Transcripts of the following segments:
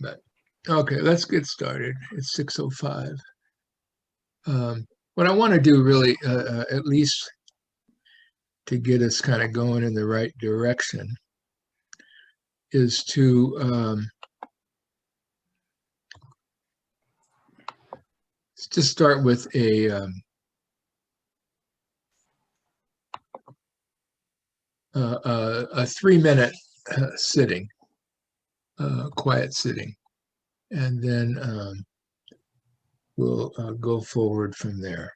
But okay, let's get started. It's 6:05. What I want to do really, at least to get us kind of going in the right direction, is to just start with a 3-minute sitting, quiet sitting, and then we'll go forward from there.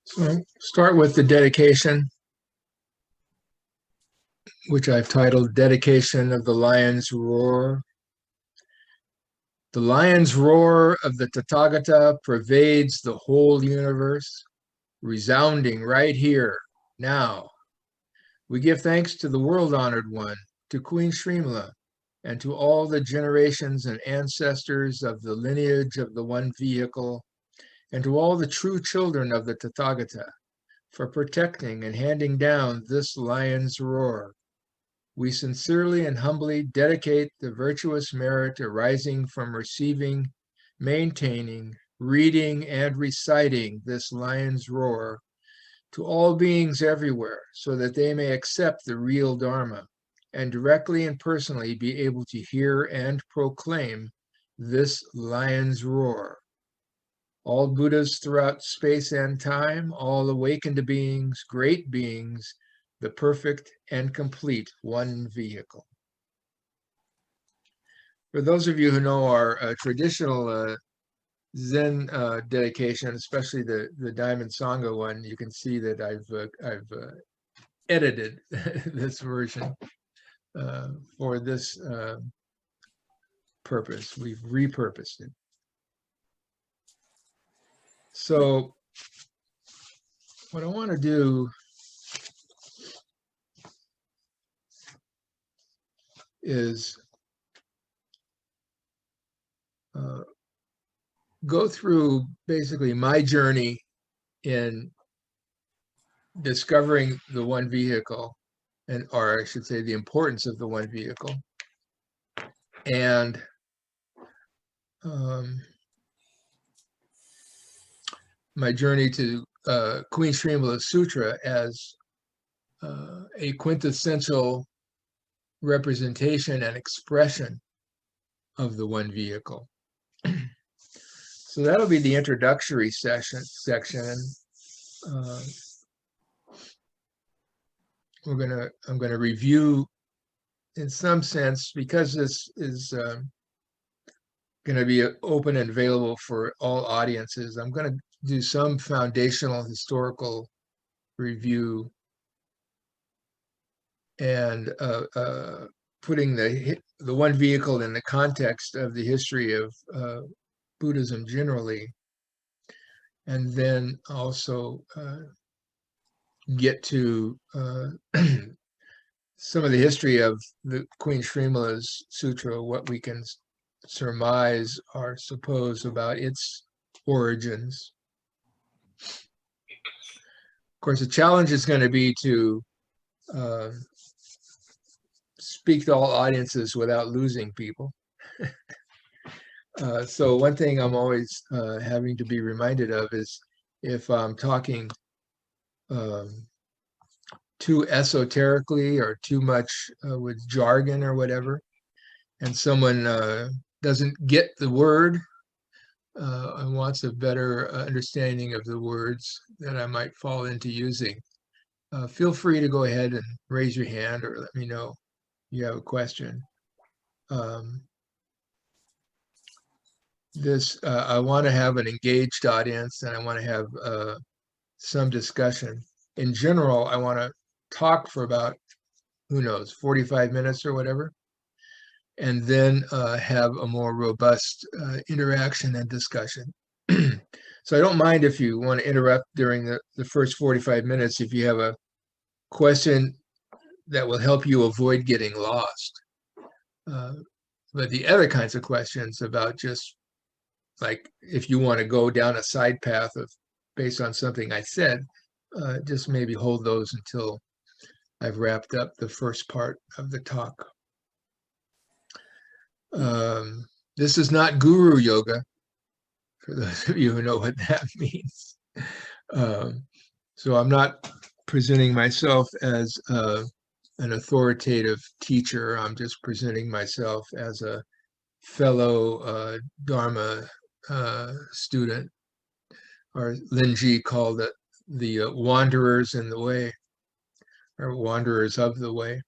So start with the dedication, which I've titled Dedication of the Lion's Roar. The lion's roar of the Tathagata pervades the whole universe, resounding right here, now. We give thanks to the world-honored one, to Queen Srimala, and to all the generations and ancestors of the lineage of the one vehicle, and to all the true children of the Tathagata, for protecting and handing down this lion's roar. We sincerely and humbly dedicate the virtuous merit arising from receiving, maintaining, reading, and reciting this lion's roar to all beings everywhere, so that they may accept the real Dharma and directly and personally be able to hear and proclaim this lion's roar. All Buddhas throughout space and time, all awakened beings, great beings, the perfect and complete one vehicle. For those of you who know our traditional Zen dedication, especially the Diamond Sangha one, you can see that I've edited this version for this purpose. We've repurposed it. So what I want to do is go through basically my journey in discovering the one vehicle, or I should say the importance of the one vehicle, and my journey to Queen Srimala's Sutra as a quintessential representation and expression of the one vehicle. So that'll be the introductory section. I'm gonna review, in some sense, because this is going to be open and available for all audiences. I'm going to do some foundational historical review and putting the one vehicle in the context of the history of Buddhism generally, and then also get to some of the history of the Queen Srimala's Sutra, what we can surmise or suppose about its origins. Of course, the challenge is going to be to speak to all audiences without losing people. So one thing I'm always having to be reminded of is if I'm talking too esoterically or too much with jargon or whatever, and someone doesn't get the word and wants a better understanding of the words that I might fall into using, feel free to go ahead and raise your hand or let me know you have a question. I want to have an engaged audience, and I want to have some discussion. In general, I want to talk for about, 45 minutes or whatever, and then have a more robust interaction and discussion. So I don't mind if you want to interrupt during the first 45 minutes if you have a question that will help you avoid getting lost. But the other kinds of questions about just like if you want to go down a side path based on something I said, just maybe hold those until I've wrapped up the first part of the talk. This is not guru yoga, for those of you who know what that means. So I'm not presenting myself as an authoritative teacher. I'm just presenting myself as a fellow Dharma student, or Linji called it the wanderers in the way, or wanderers of the way,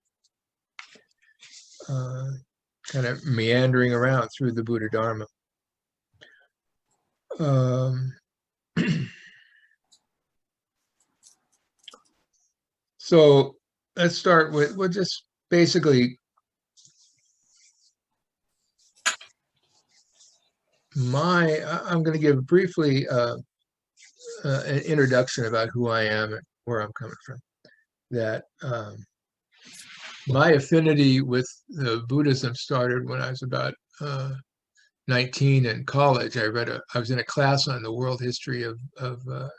kind of meandering around through the Buddhidharma. So let's start with, we'll just basically I'm going to give briefly an introduction about who I am and where I'm coming from. That my affinity with Buddhism started when I was about 19 in college. I was in a class on the world history of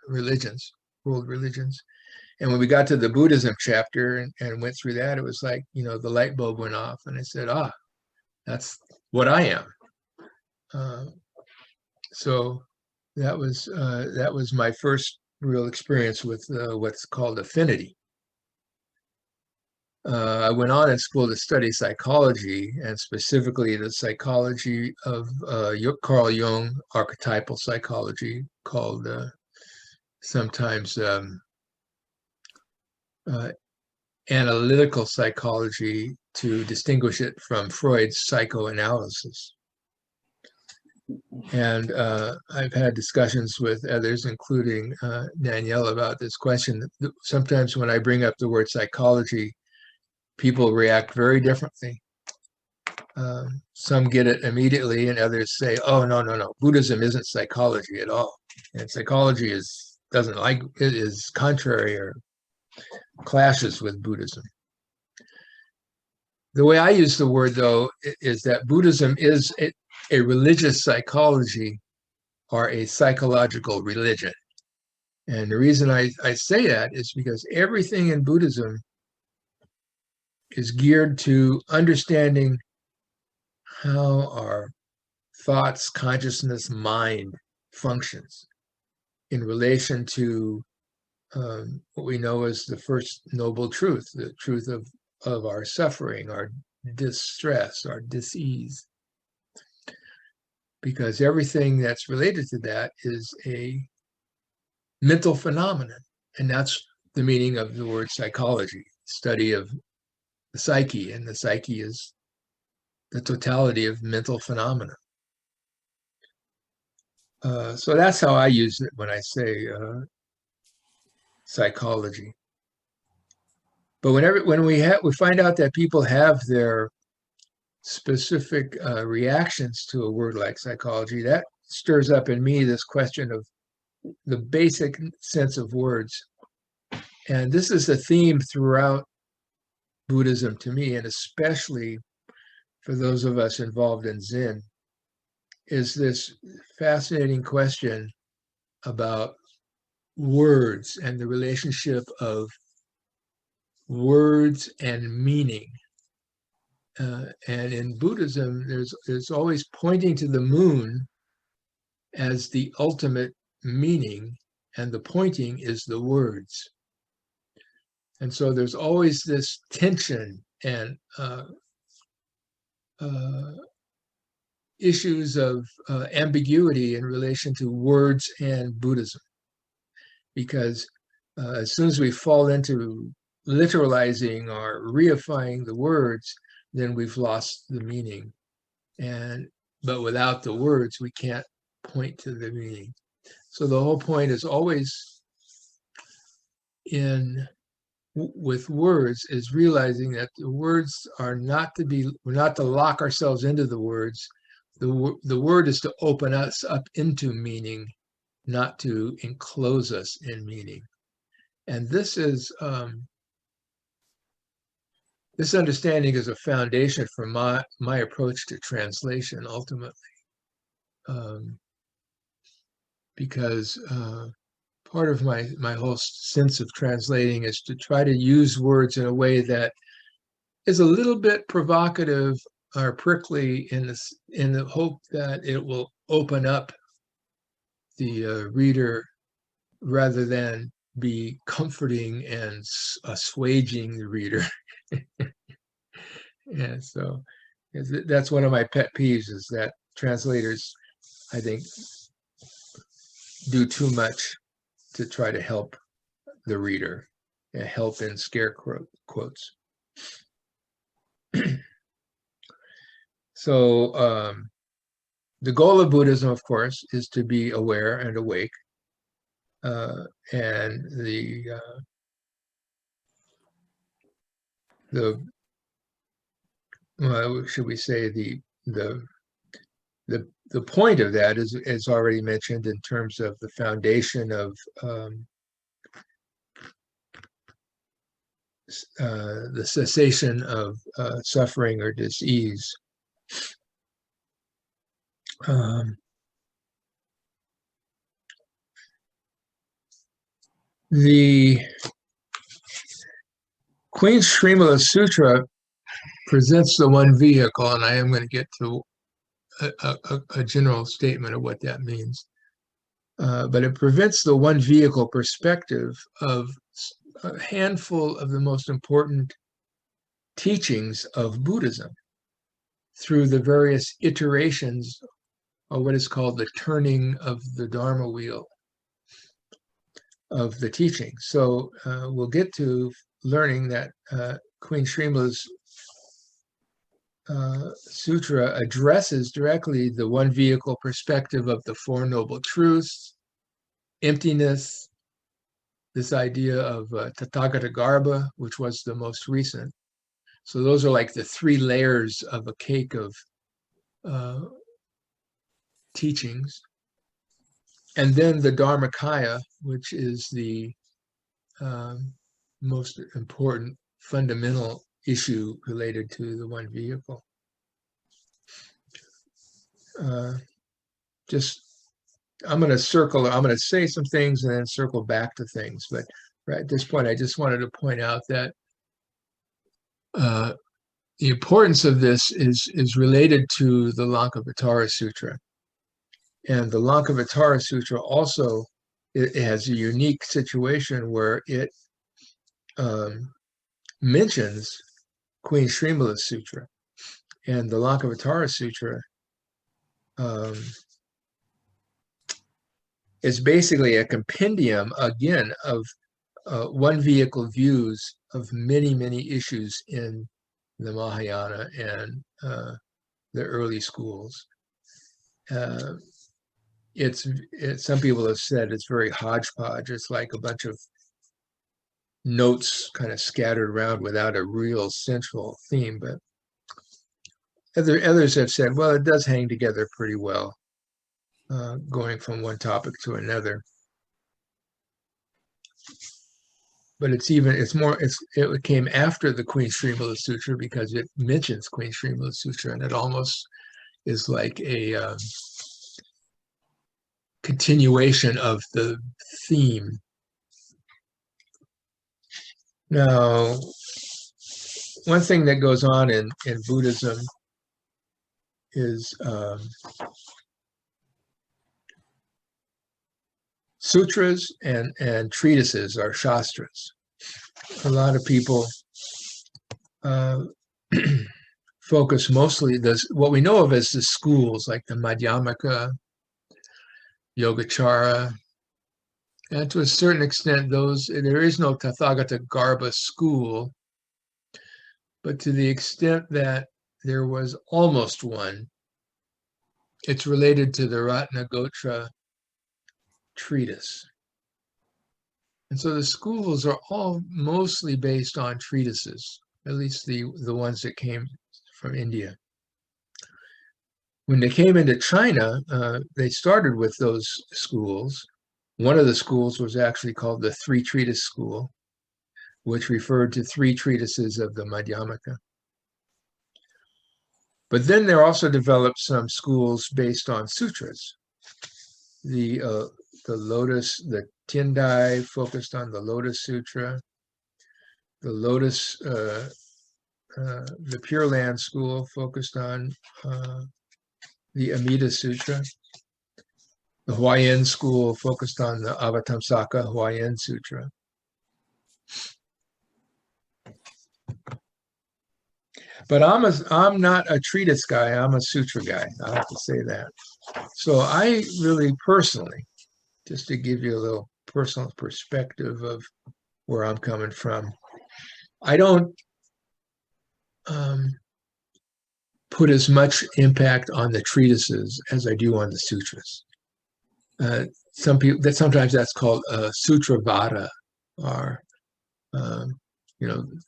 religions, world religions. And when we got to the Buddhism chapter and went through that, it was like, the light bulb went off and I said, that's what I am. So that was my first real experience with what's called affinity. I went on in school to study psychology, and specifically the psychology of Carl Jung, archetypal psychology, called sometimes analytical psychology, to distinguish it from Freud's psychoanalysis. And I've had discussions with others, including Danielle, about this question. Sometimes when I bring up the word psychology, people react very differently. Some get it immediately, and others say, "Oh, no, Buddhism isn't psychology at all, and psychology is contrary or clashes with Buddhism." The way I use the word, though, is that Buddhism is a religious psychology or a psychological religion. And the reason I say that is because everything in Buddhism is geared to understanding how our thoughts, consciousness, mind functions in relation to what we know as the first noble truth, the truth of our suffering, our distress, our dis-ease. Because everything that's related to that is a mental phenomenon. And that's the meaning of the word psychology, study of the psyche. And the psyche is the totality of mental phenomena. So that's how I use it when I say psychology. But when we find out that people have their specific reactions to a word like psychology, that stirs up in me this question of the basic sense of words. And this is a theme throughout Buddhism to me, and especially for those of us involved in Zen, is this fascinating question about words and the relationship of words and meaning. And in Buddhism, there's always pointing to the moon as the ultimate meaning, and the pointing is the words. And so there's always this tension and issues of ambiguity in relation to words and Buddhism. Because as soon as we fall into literalizing or reifying the words, then we've lost the meaning. But without the words, we can't point to the meaning. So the whole point is always with words is realizing that the words are we're not to lock ourselves into the words. The word is to open us up into meaning, not to enclose us in meaning. And this understanding is a foundation for my approach to translation ultimately. Because part of my whole sense of translating is to try to use words in a way that is a little bit provocative or prickly in the hope that it will open up the reader rather than be comforting and assuaging the reader. And so that's one of my pet peeves, is that translators, I think, do too much to try to help the reader, help in scare quotes. So the goal of Buddhism, of course, is to be aware and awake. And should we say the point of that is already mentioned in terms of the foundation of the cessation of suffering or dis-ease. The Queen Srimala Sutra presents the one vehicle, and I am going to get to a general statement of what that means. But it presents the one vehicle perspective of a handful of the most important teachings of Buddhism through the various iterations of what is called the turning of the Dharma Wheel of the teaching. So we'll get to learning that Queen Srimala's sutra addresses directly the one vehicle perspective of the Four Noble Truths, emptiness, this idea of Tathagata Garbha, which was the most recent. So those are like the three layers of a cake of teachings. And then the Dharmakaya, which is the most important fundamental issue related to the one vehicle. I'm going to say some things and then circle back to things. But right at this point, I just wanted to point out that the importance of this is related to the Lankavatara Sutra. And the Lankavatara Sutra also, it has a unique situation where it mentions Queen Srimala's Sutra. And the Lankavatara Sutra is basically a compendium, again, of one vehicle views of many, many issues in the Mahayana and the early schools. Some people have said it's very hodgepodge. It's like a bunch of notes kind of scattered around without a real central theme. But others have said, well, it does hang together pretty well, going from one topic to another. But it came after the Queen Srimala Sutra because it mentions Queen Srimala Sutra, and it almost is like a continuation of the theme. Now, one thing that goes on in Buddhism is sutras and treatises are shastras. A lot of people focus mostly, what we know of as the schools, like the Madhyamaka, Yogacara, and to a certain extent, there is no Tathagata Garbha school, but to the extent that there was almost one, it's related to the Ratnagotra treatise. And so the schools are all mostly based on treatises, at least the ones that came from India. When they came into China, they started with those schools. One of the schools was actually called the Three Treatise School, which referred to three treatises of the Madhyamaka. But then there also developed some schools based on sutras. The Tendai focused on the Lotus Sutra. The Pure Land school focused on the Amida Sutra. The Huayan school focused on the Avatamsaka Huayan Sutra. But I'm not a treatise guy, I'm a sutra guy. I have to say that. So I really personally, just to give you a little personal perspective of where I'm coming from, I don't put as much impact on the treatises as I do on the sutras. Sometimes that's called sutravada, or the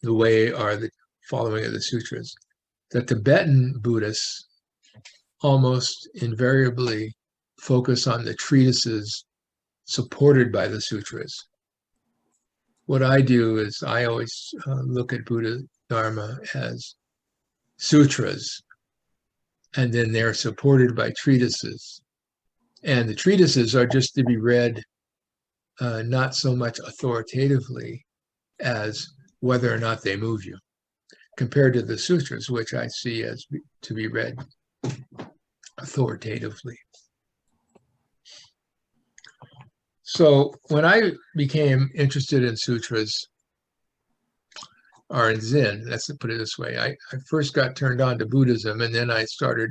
way or the following of the sutras. The Tibetan Buddhists almost invariably focus on the treatises supported by the sutras. What I do is I always look at Bodhidharma as sutras, and then they're supported by treatises. And the treatises are just to be read not so much authoritatively as whether or not they move you, compared to the sutras, which I see as to be read authoritatively. So when I became interested in sutras, or in Zen, let's put it this way. I first got turned on to Buddhism, and then I started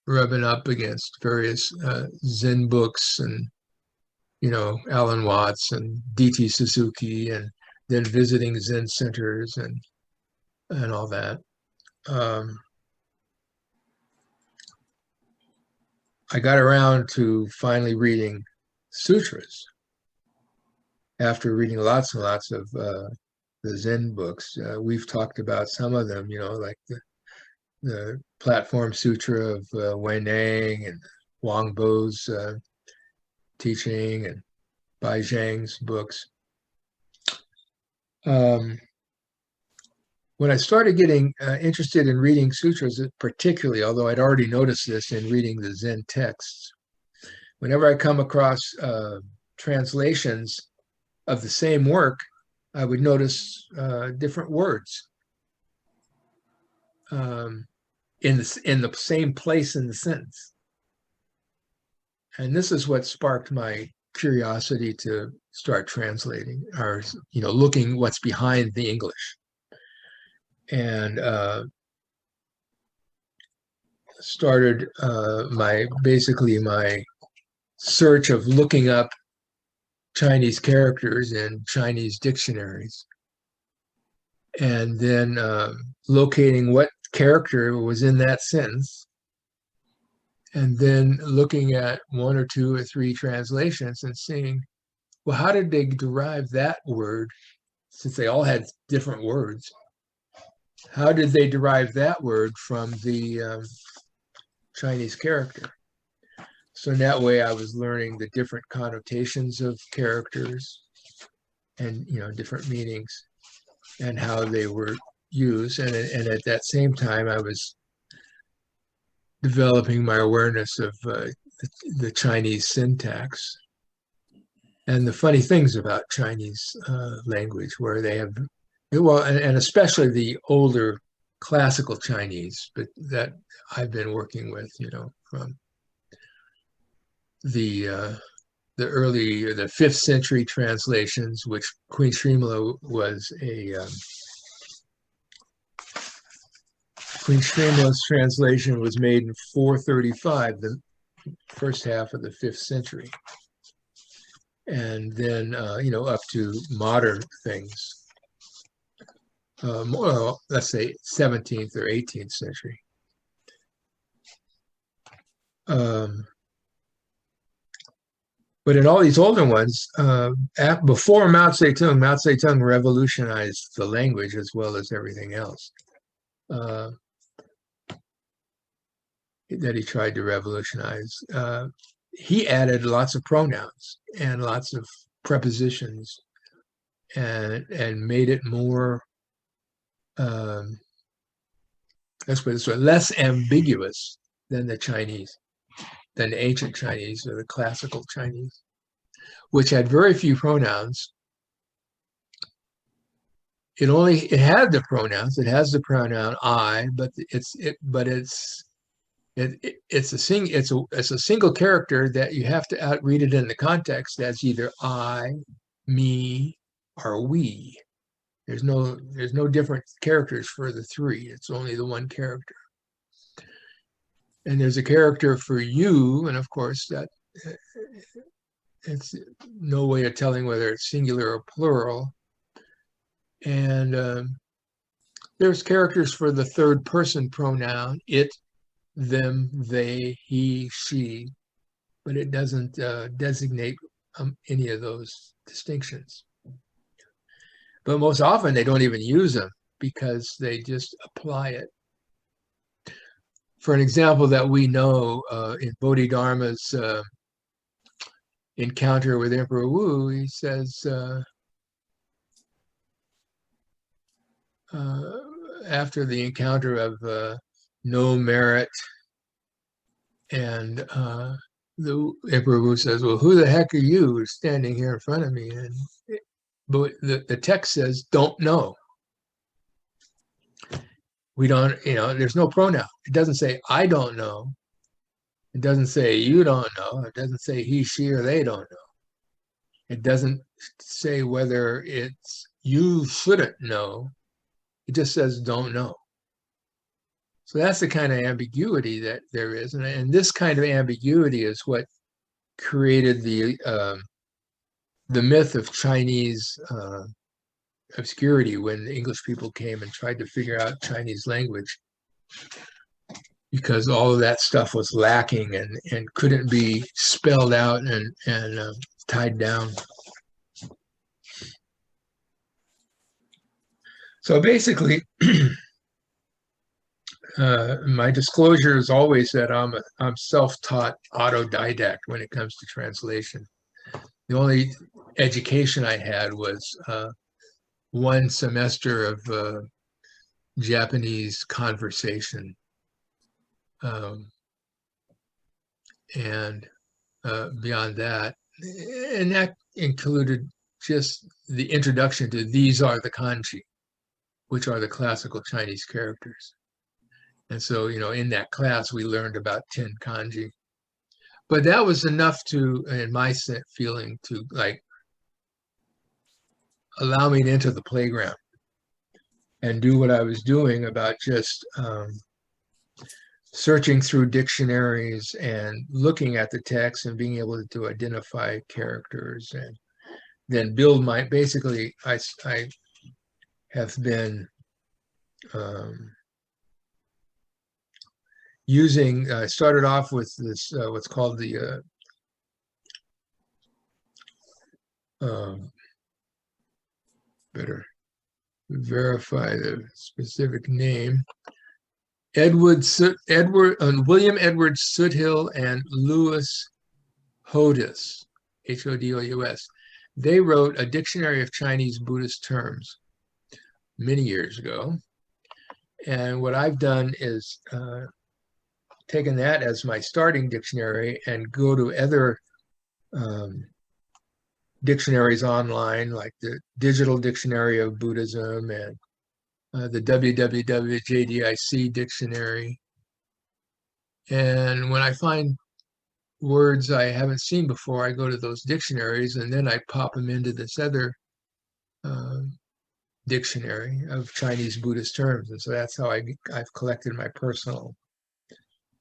rubbing up against various Zen books and, Alan Watts and D.T. Suzuki, and then visiting Zen centers and all that. I got around to finally reading sutras after reading lots and lots of the Zen books. We've talked about some of them, like the Platform Sutra of Wei Nang and Wang Bo's teaching, and Bai Zhang's books. When I started getting interested in reading sutras, particularly, although I'd already noticed this in reading the Zen texts, whenever I come across translations of the same work, I would notice different words in the same place in the sentence. And this is what sparked my curiosity to start translating, or looking what's behind the English. And started my search of looking up Chinese characters in Chinese dictionaries, and then locating what character was in that sentence, and then looking at one or two or three translations and seeing, well, how did they derive that word, since they all had different words? How did they derive that word from the Chinese character? So in that way, I was learning the different connotations of characters and, different meanings and how they were used. And at that same time, I was developing my awareness of the Chinese syntax and the funny things about Chinese language, where they have, well, and especially the older classical Chinese, but that I've been working with, from the 5th century translations, which Queen Srimala was Queen Srimala's translation was made in 435, the first half of the 5th century. And then, up to modern things, more, let's say 17th or 18th century. But in all these older ones, before Mao Zedong revolutionized the language as well as everything else that he tried to revolutionize. He added lots of pronouns and lots of prepositions, and made it more, let's put it this way, less ambiguous than the Chinese, than the ancient Chinese or the classical Chinese, which had very few pronouns. It had the pronouns. It has the pronoun I, but it's a single character that you have to read it in the context as either I, me, or we. There's no different characters for the three. It's only the one character. And there's a character for you, and of course that it's no way of telling whether it's singular or plural. And there's characters for the third person pronoun, it, them, they, he, she, but it doesn't designate any of those distinctions. But most often they don't even use them because they just apply it. For an example that we know, in Bodhidharma's encounter with Emperor Wu, he says, after the encounter of no merit, and the Emperor Wu says, well, who the heck are you standing here in front of me? And the text says, don't know. We don't, there's no pronoun. It doesn't say, I don't know. It doesn't say, you don't know. It doesn't say he, she, or they don't know. It doesn't say whether it's you shouldn't know. It just says don't know. So that's the kind of ambiguity that there is. And this kind of ambiguity is what created the myth of Chinese obscurity when the English people came and tried to figure out Chinese language, because all of that stuff was lacking and couldn't be spelled out and tied down. So basically, my disclosure is always that I'm self-taught autodidact when it comes to translation. The only education I had was one semester of Japanese conversation. And beyond that, and that included just the introduction to these are the kanji, which are the classical Chinese characters. And so, in that class, we learned about 10 kanji. But that was enough to, in my feeling, to like allow me to enter the playground and do what I was doing about just searching through dictionaries and looking at the text and being able to identify characters and then build basically, I have been I started off with this, what's called the, better verify the specific name, William Edward Soothill and Louis Hodous, Hodous. They wrote a dictionary of Chinese Buddhist terms many years ago. And what I've done is taken that as my starting dictionary and go to other dictionaries online, like the Digital Dictionary of Buddhism and the WWWJDIC dictionary. And when I find words I haven't seen before, I go to those dictionaries and then I pop them into this other dictionary of Chinese Buddhist terms. And so that's how I've collected my personal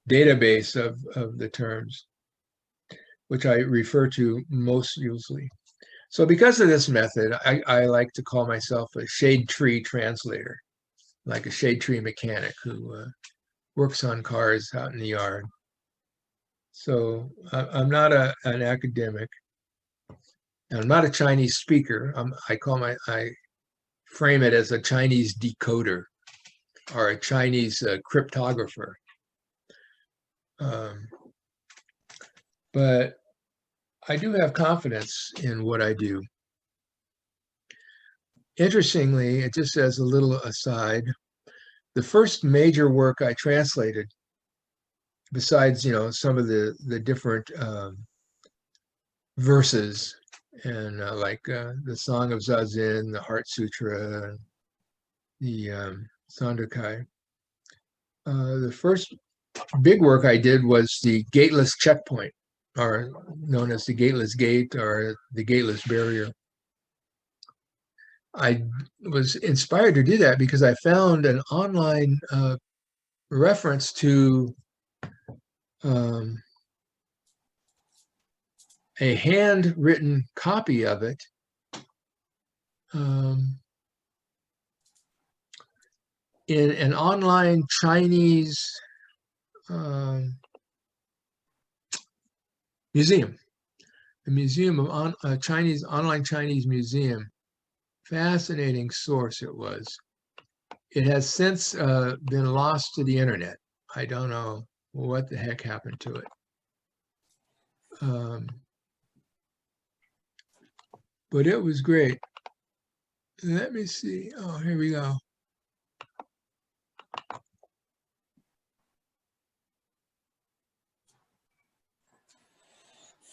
database of the terms, which I refer to most usually. So because of this method, I like to call myself a shade tree translator, like a shade tree mechanic who works on cars out in the yard. So I'm not an academic. I'm not a Chinese speaker. I frame it as a Chinese decoder or a Chinese cryptographer. But I do have confidence in what I do. Interestingly, just as a little aside, the first major work I translated, besides some of the different verses and like the Song of Zazen, the Heart Sutra, the Sandokai, the first big work I did was the Gateless Checkpoint, or known as the Gateless Gate or the Gateless Barrier. I was inspired to do that because I found an online reference to a handwritten copy of it in an online Chinese museum, a museum of online Chinese museum. Fascinating source it was. It has since been lost to the internet. I don't know what the heck happened to it. But it was great. Let me see. Oh, here we go.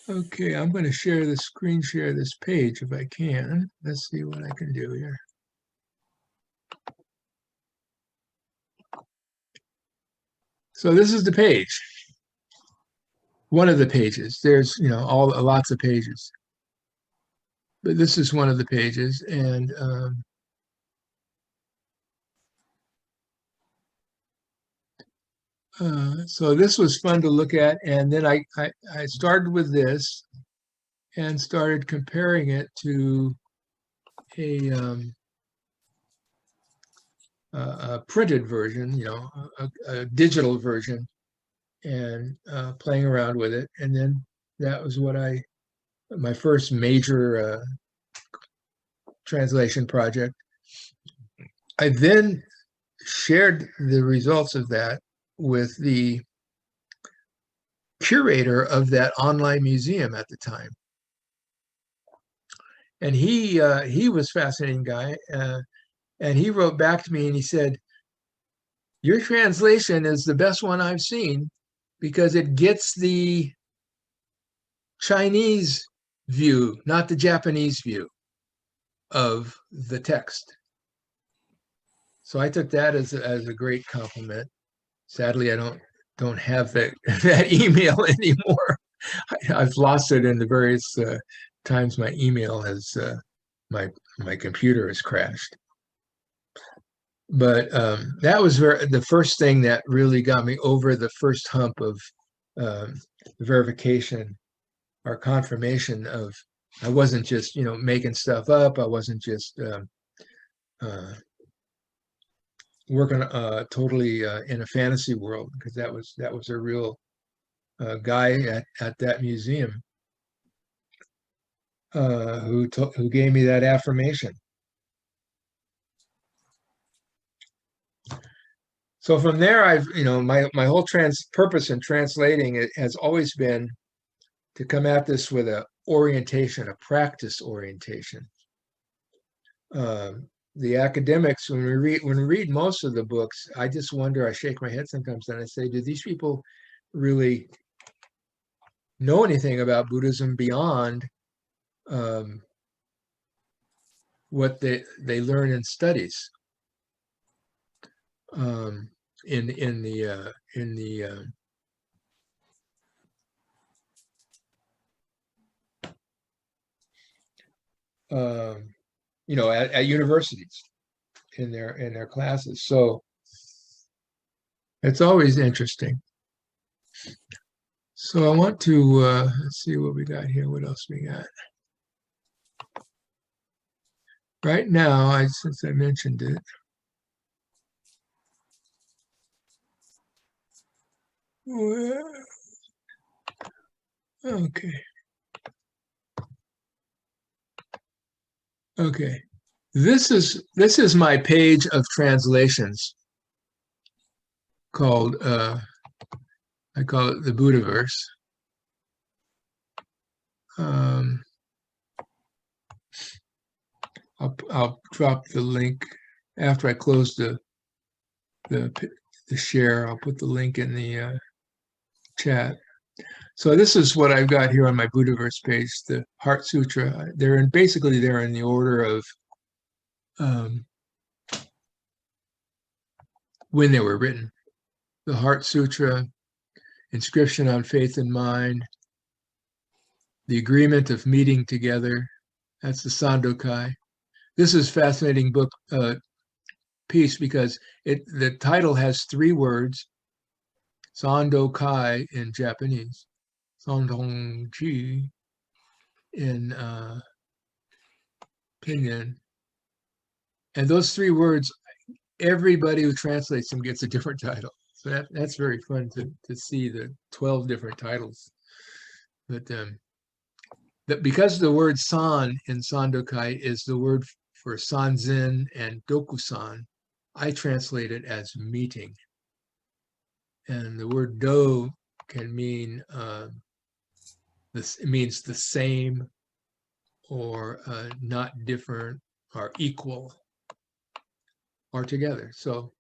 Okay, I'm going to screen share this page if I can. Let's see what I can do here. So this is the page. One of the pages. There's, lots of pages. but this is one of the pages, and so this was fun to look at. And then I started with this and started comparing it to a printed version, you know, a digital version, and playing around with it. And then that was what my first major translation project. I then shared the results of that with the curator of that online museum at the time. And he was a fascinating guy. And he wrote back to me and he said, your translation is the best one I've seen because it gets the Chinese view, not the Japanese view of the text. So I took that as a great compliment. Sadly, I don't have that email anymore. I've lost it in the various times my email has my computer has crashed. But that was the first thing that really got me over the first hump of verification or confirmation of I wasn't just making stuff up. I wasn't just working totally in a fantasy world, because that was a real guy at that museum who gave me that affirmation. So from there, I've my whole purpose in translating it has always been to come at this with a practice orientation. The academics, when we read most of the books, I just wonder, I shake my head sometimes and I say, do these people really know anything about Buddhism beyond what they learn in studies? In the at universities in their classes. So it's always interesting. So I want to let's see what we got here. What else we got? Right now, since I mentioned it. Okay. Okay. This is my page of translations called I call it the Buddhaverse. I'll drop the link after I close the share. I'll put the link in the chat. So this is what I've got here on my Buddhaverse page, the Heart Sutra. They're in the order of when they were written. The Heart Sutra, Inscription on Faith and Mind, the Agreement of Meeting Together, that's the Sandokai. This is a fascinating book piece because the title has 3 words, Sandokai in Japanese, Sandongji in Pinyin. And those 3 words, everybody who translates them gets a different title. So that's very fun to see the 12 different titles. But because the word san in Sandokai is the word for sanzen and dokusan, I translate it as meeting. And the word do can mean it means the same, or not different, or equal, or together. So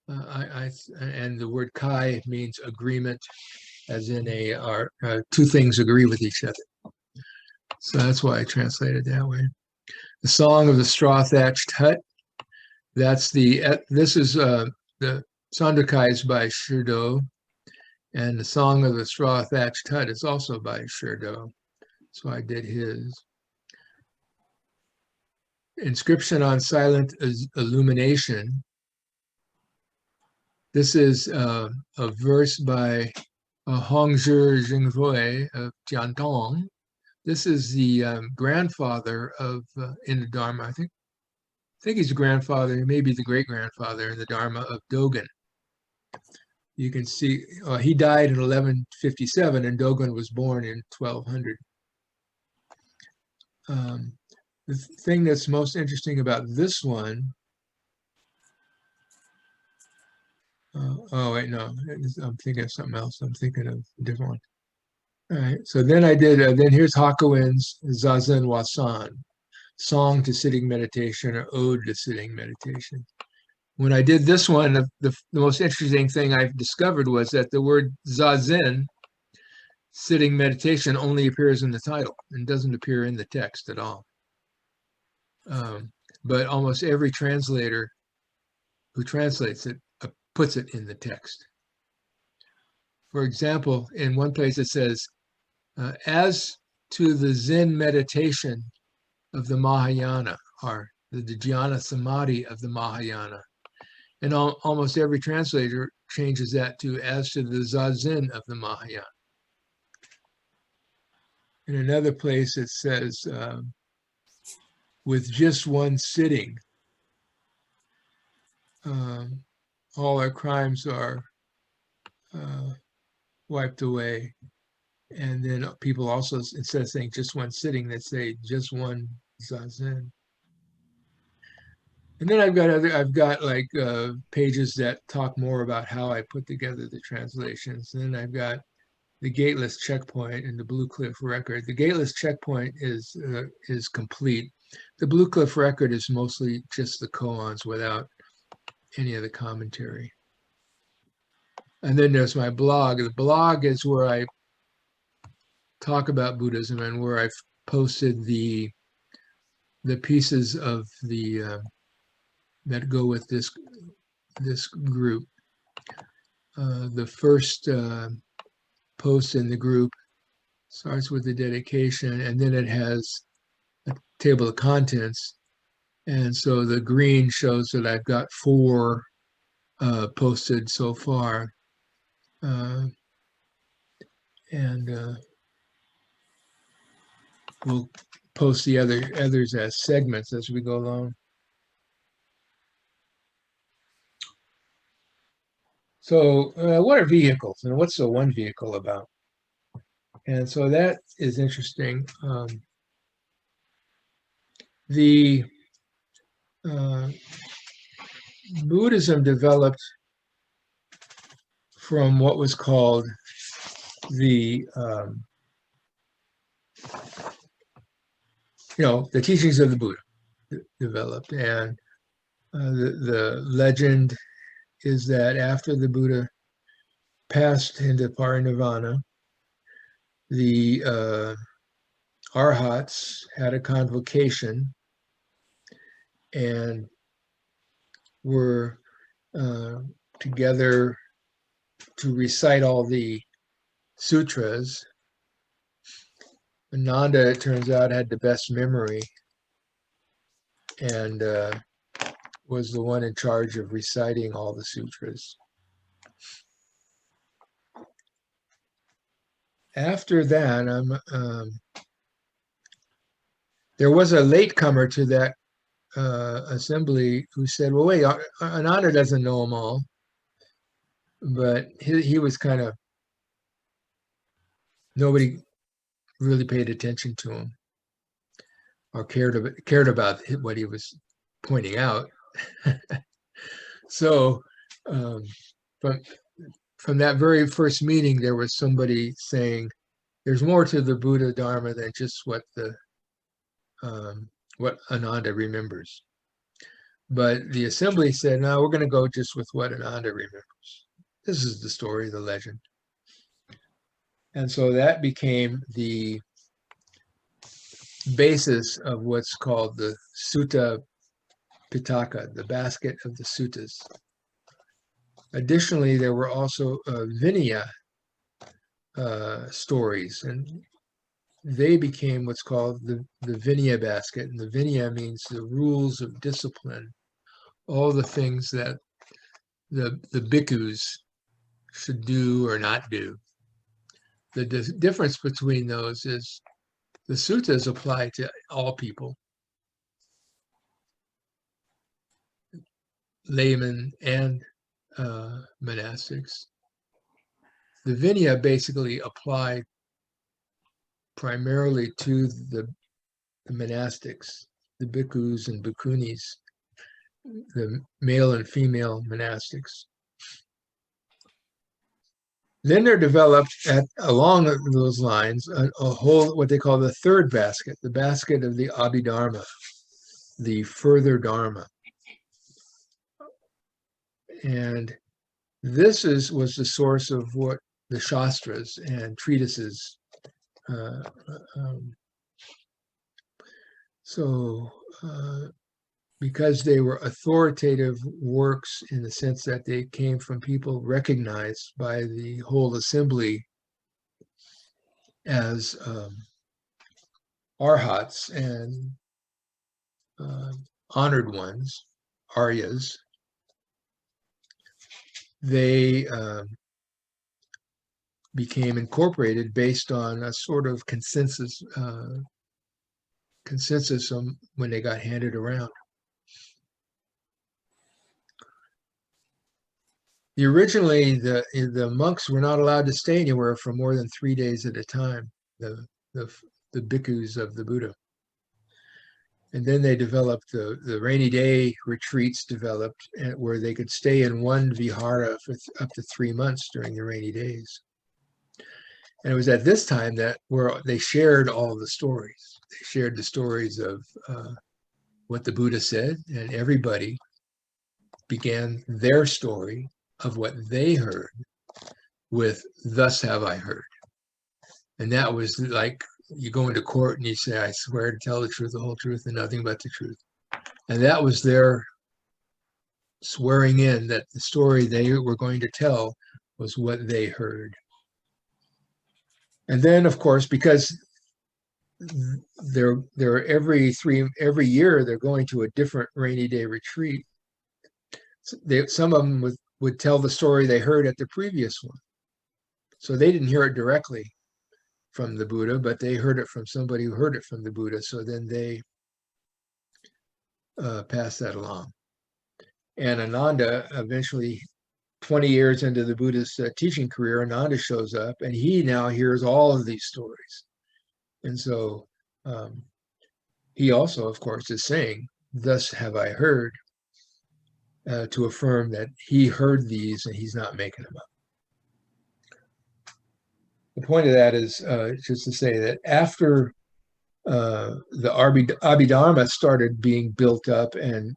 and the word kai means agreement, as in 2 things agree with each other. So that's why I translated that way. The Song of the Straw Thatched Hut. This is the Sandokai is by Shirdo, and the Song of the Straw Thatched Hut is also by Shirdo. So I did his. inscription on silent illumination. This is a verse by Hongzhi Jinghui of Jiantong. This is the grandfather of in the Dharma. I think he's the grandfather, maybe the great grandfather in the Dharma of Dogen. You can see he died in 1157, and Dogen was born in 1200. The thing that's most interesting about this one. Oh wait, no, I'm thinking of something else. I'm thinking of a different one. All right, so then I did. Then here's Hakuin's Zazen Wasan, Song to Sitting Meditation or Ode to Sitting Meditation. When I did this one, the most interesting thing I've discovered was that the word Zazen, sitting meditation, only appears in the title and doesn't appear in the text at all. But almost every translator who translates it puts it in the text. For example, in one place it says, as to the Zen meditation of the Mahayana, or the Dhyana Samadhi of the Mahayana. And almost every translator changes that to as to the Zazen of the Mahayana. In another place it says, with just one sitting, all our crimes are wiped away. And then people also, instead of saying just one sitting, they say just one Zazen. And then I've got like pages that talk more about how I put together the translations. And then I've got the Gateless Checkpoint and the Blue Cliff Record. The Gateless Checkpoint is complete. The Blue Cliff Record is mostly just the koans without any of the commentary. And then there's my blog. The blog is where I talk about Buddhism and where I've posted the pieces of the that go with this group. The first post in the group starts with the dedication, and then it has a table of contents. And so the green shows that I've got 4 posted so far. We'll post the others as segments as we go along. So what are vehicles, and what's the one vehicle about? And so that is interesting. Buddhism developed from what was called the teachings of the Buddha developed, and the legend is that after the Buddha passed into parinirvana, the arhats had a convocation and were together to recite all the sutras. Ananda, it turns out, had the best memory and was the one in charge of reciting all the sutras. After that, there was a latecomer to that assembly who said, well, wait, Ananda doesn't know them all. But he was kind of, nobody really paid attention to him or cared about what he was pointing out. So from that very first meeting, there was somebody saying, there's more to the Buddha Dharma than just what Ananda remembers. But the assembly said, no, we're going to go just with what Ananda remembers. This is the story, the legend. And so that became the basis of what's called the Sutta Pitaka, the basket of the suttas. Additionally, there were also Vinaya stories, and they became what's called the Vinaya basket. And the Vinaya means the rules of discipline, all the things that the bhikkhus should do or not do. The difference between those is the suttas apply to all people, laymen and monastics. The Vinaya basically apply primarily to the monastics, the bhikkhus and bhikkhunis, the male and female monastics. Then they're developed along those lines a whole, what they call the third basket, the basket of the Abhidharma, the further Dharma. And this was the source of what the Shastras and treatises. Because they were authoritative works in the sense that they came from people recognized by the whole assembly as arhats and honored ones, aryas, they became incorporated based on a sort of consensus when they got handed around. Originally, the monks were not allowed to stay anywhere for more than 3 days at a time, the bhikkhus of the Buddha. And then they developed the rainy day retreats developed where they could stay in one vihara for up to 3 months during the rainy days. And it was at this time where they shared all the stories. They shared the stories of what the Buddha said, and everybody began their story of what they heard with "Thus have I heard." And that was like you go into court and you say, "I swear to tell the truth, the whole truth, and nothing but the truth." And that was their swearing in that the story they were going to tell was what they heard. And then, of course, because they're every year they're going to a different rainy day retreat, some of them would tell the story they heard at the previous one. So they didn't hear it directly from the Buddha, but they heard it from somebody who heard it from the Buddha. So then they passed that along. And Ananda, eventually 20 years into the Buddha's teaching career, Ananda shows up and he now hears all of these stories. And so he also, of course, is saying, "Thus have I heard," to affirm that he heard these and he's not making them up. The point of that is just to say that after the Abhidharma started being built up and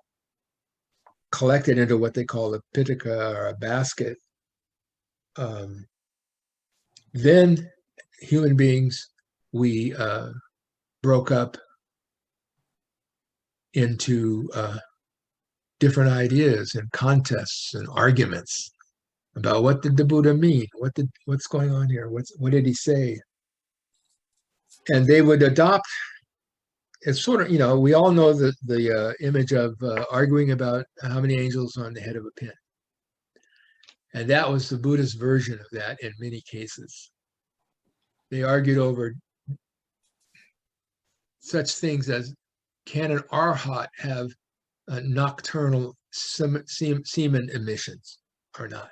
collected into what they call a pitaka or a basket, then human beings, we broke up into different ideas and contests and arguments about what did the Buddha mean, what's going on here, what did he say, and they would adopt. It's sort of, we all know the image of arguing about how many angels on the head of a pin, and that was the Buddha's version of that in many cases. They argued over such things as, can an arhat have nocturnal semen emissions or not?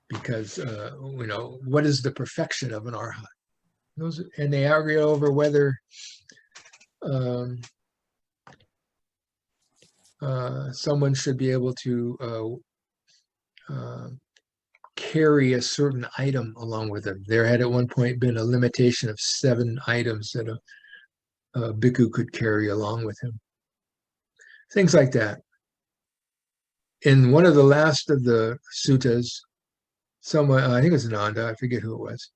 Because what is the perfection of an arhat? And they argue over whether someone should be able to carry a certain item along with them. There had at one point been a limitation of 7 items that a bhikkhu could carry along with him. Things like that. In one of the last of the suttas, someone, I think it was Ananda, I forget who it was,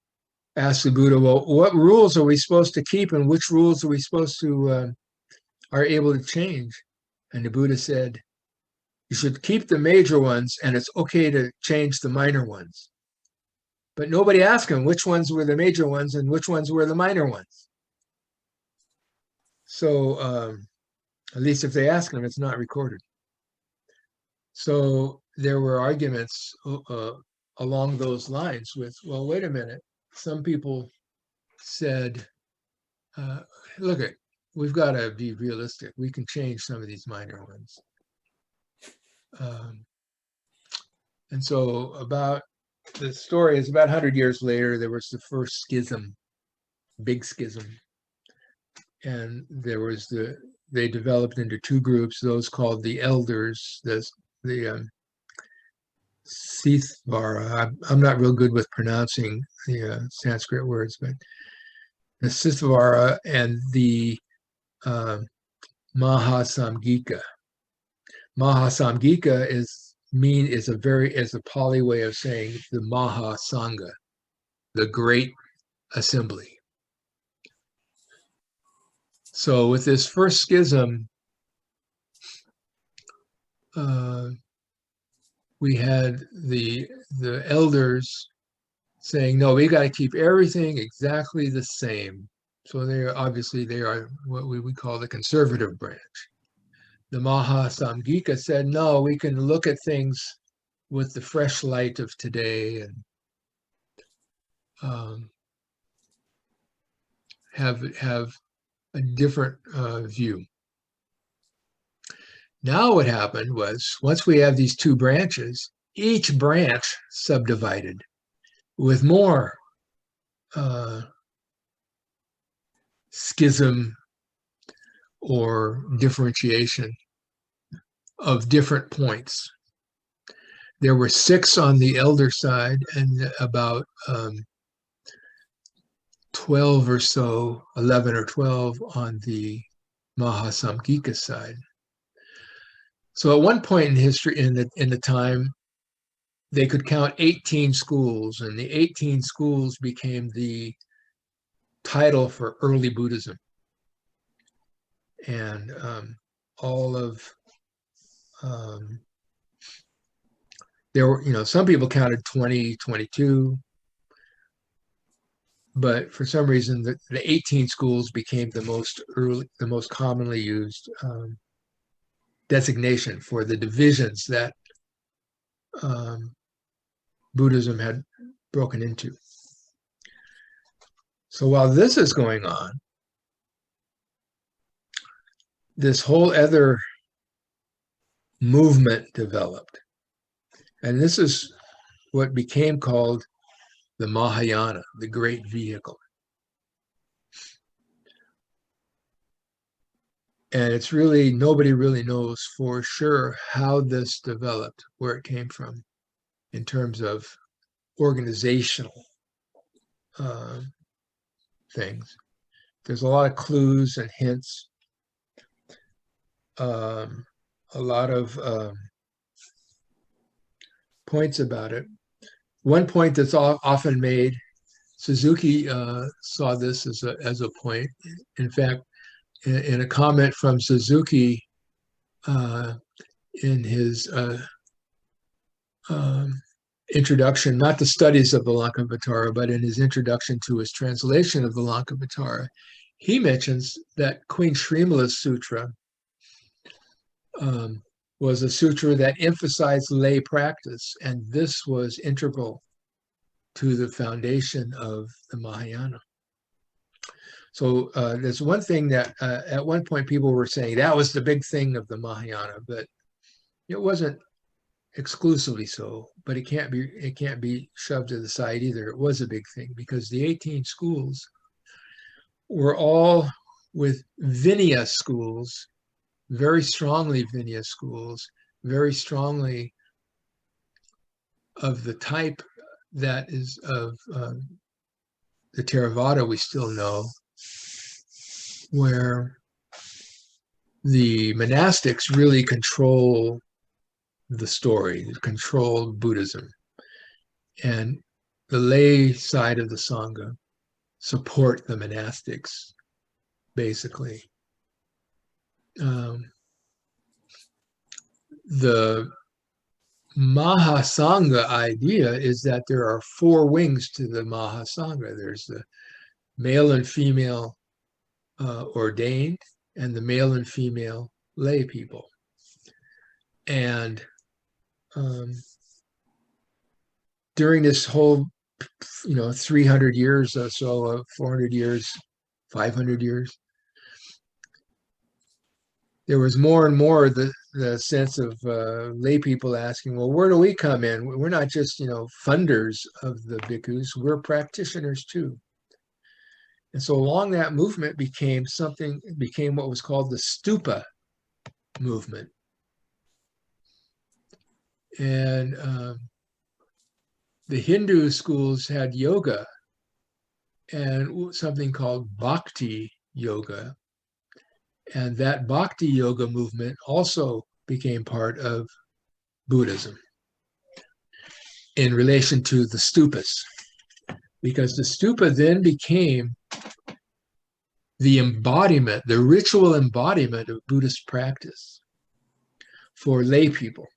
asked the Buddha, well, what rules are we supposed to keep and which rules are we supposed to, are able to change? And the Buddha said, you should keep the major ones and it's okay to change the minor ones. But nobody asked him which ones were the major ones and which ones were the minor ones. So at least if they ask him, it's not recorded. So there were arguments along those lines with, well, wait a minute. Some people said, look, we've got to be realistic. We can change some of these minor ones. And so the story is about 100 years later, there was the first schism, big schism. And they developed into two groups, those called the elders, the Sithvara. I'm not real good with pronouncing the Sanskrit words, but the Sithvara and the Mahasamgika. Mahasamgika is a Pali way of saying the Mahasangha, the great assembly. So with this first schism, we had the elders saying, no, we got to keep everything exactly the same. So they are what we would call the conservative branch. The Mahasamgika said, no, we can look at things with the fresh light of today and have a different view. Now what happened was, once we have these two branches, each branch subdivided with more schism or differentiation of different points. There were 6 on the elder side and about 12 or so, 11 or 12 on the Mahasamgika side. So at one point in history, in the time, they could count 18 schools, and the 18 schools became the title for early Buddhism. And there were, some people counted 20, 22, but for some reason the 18 schools became the most commonly used designation for the divisions that Buddhism had broken into. So while this is going on, this whole other movement developed. And this is what became called the Mahayana, the great vehicle. And it's really, nobody really knows for sure how this developed, where it came from in terms of organizational things. There's a lot of clues and hints, a lot of points about it. One point that's often made, Suzuki saw this as a point. In fact, in a comment from Suzuki in his introduction, not the studies of the Lankavatara, but in his introduction to his translation of the Lankavatara, he mentions that Queen Srimala's sutra was a sutra that emphasized lay practice, and this was integral to the foundation of the Mahayana. So there's one thing that at one point people were saying that was the big thing of the Mahayana, but it wasn't exclusively so, but it can't be shoved to the side either. It was a big thing because the 18 schools were all with Vinaya schools, very strongly Vinaya schools, very strongly of the type that is of the Theravada we still know, where the monastics really control the story, control Buddhism, and the lay side of the Sangha support the monastics, basically. The Mahasanga idea is that there are four wings to the Mahasanga. There's the male and female ordained, and the male and female lay people. And during this whole, 300 years or so, 400 years, 500 years, there was more and more the sense of lay people asking, well, where do we come in? We're not just, funders of the bhikkhus, we're practitioners too. And so along that movement became what was called the stupa movement. And the Hindu schools had yoga and something called bhakti yoga. And that bhakti yoga movement also became part of Buddhism in relation to the stupas, because the stupa then became the embodiment, the ritual embodiment of Buddhist practice for lay people.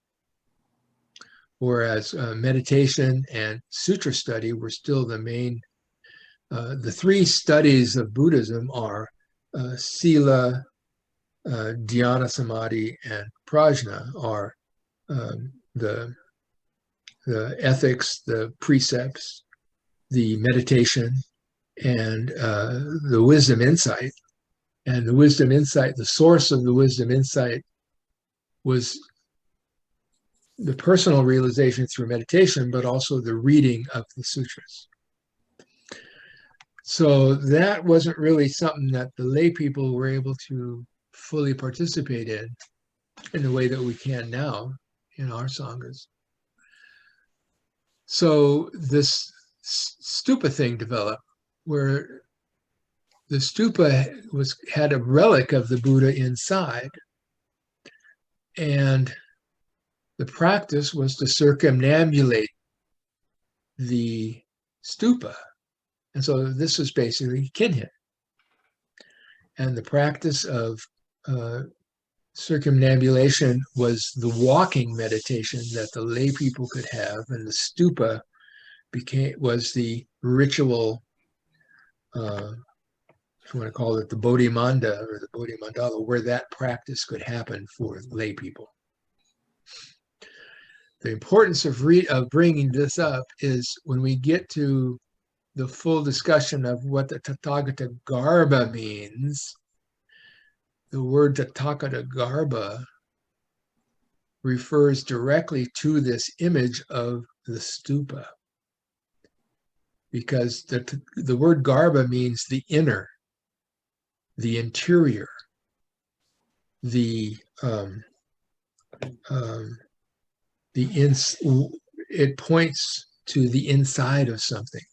Whereas meditation and sutra study were still the main, the three studies of Buddhism are sila, dhyana samadhi, and prajna are the ethics, the precepts, the meditation, and the wisdom insight. And the wisdom insight, the source of the wisdom insight was the personal realization through meditation, but also the reading of the sutras. So that wasn't really something that the lay people were able to fully participate in the way that we can now in our sanghas. So this stupa thing developed, where the stupa had a relic of the Buddha inside, and the practice was to circumambulate the stupa. And so this was basically kinhin. And the practice of circumambulation was the walking meditation that the lay people could have, and the stupa was the ritual, if you want to call it the bodhimanda or the bodhimandala, where that practice could happen for lay people. The importance of bringing this up is when we get to the full discussion of what the Tathagata Garbha means. The word Tathagata Garbha refers directly to this image of the stupa, because the word Garbha means the inner, the interior, it points to the inside of something.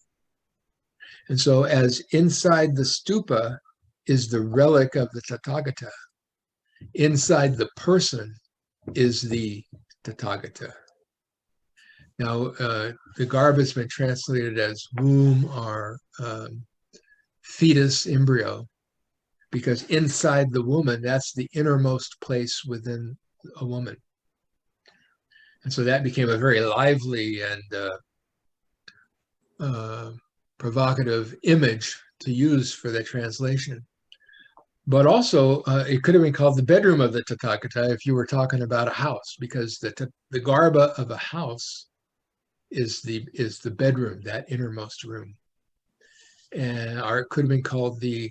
And so as inside the stupa is the relic of the Tathagata, inside the person is the Tathagata. Now, the Garbha has been translated as womb or fetus, embryo, because inside the woman, that's the innermost place within a woman. And so that became a very lively and provocative image to use for the translation. But also, it could have been called the bedroom of the Tathagata if you were talking about a house, because the Garbha of a house is the bedroom, that innermost room. Or it could have been called the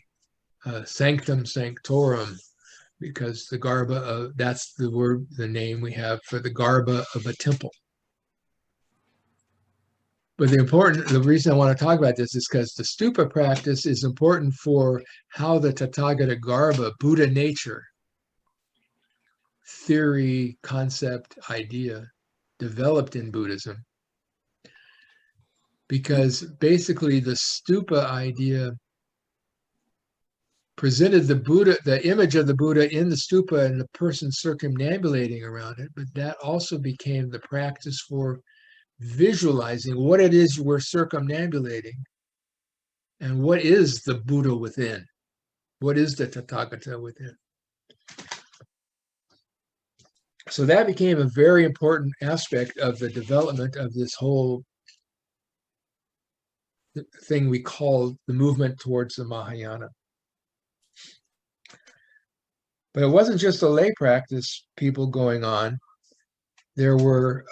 Sanctum Sanctorum, because the Garbha that's the name we have for the Garbha of a temple. But the reason I want to talk about this is because the stupa practice is important for how the Tathagata Garbha, Buddha nature, theory, concept, idea, developed in Buddhism. Because basically the stupa idea presented the Buddha, the image of the Buddha in the stupa and the person circumambulating around it, but that also became the practice for visualizing what it is we're circumambulating and what is the Buddha within, what is the Tathagata within. So that became a very important aspect of the development of this whole thing we call the movement towards the Mahayana. But it wasn't just a lay practice people going on. There were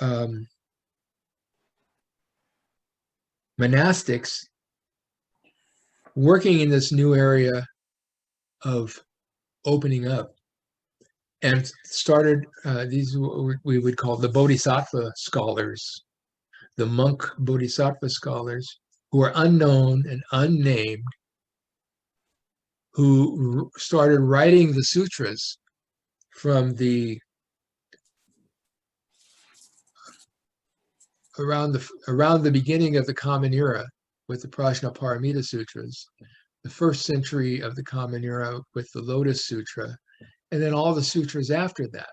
monastics working in this new area of opening up, and started these we would call the Bodhisattva Scholars, the monk Bodhisattva Scholars, who are unknown and unnamed, who started writing the sutras from around the beginning of the Common Era with the Prajnaparamita Sutras, the first century of the Common Era with the Lotus Sutra, and then all the sutras after that.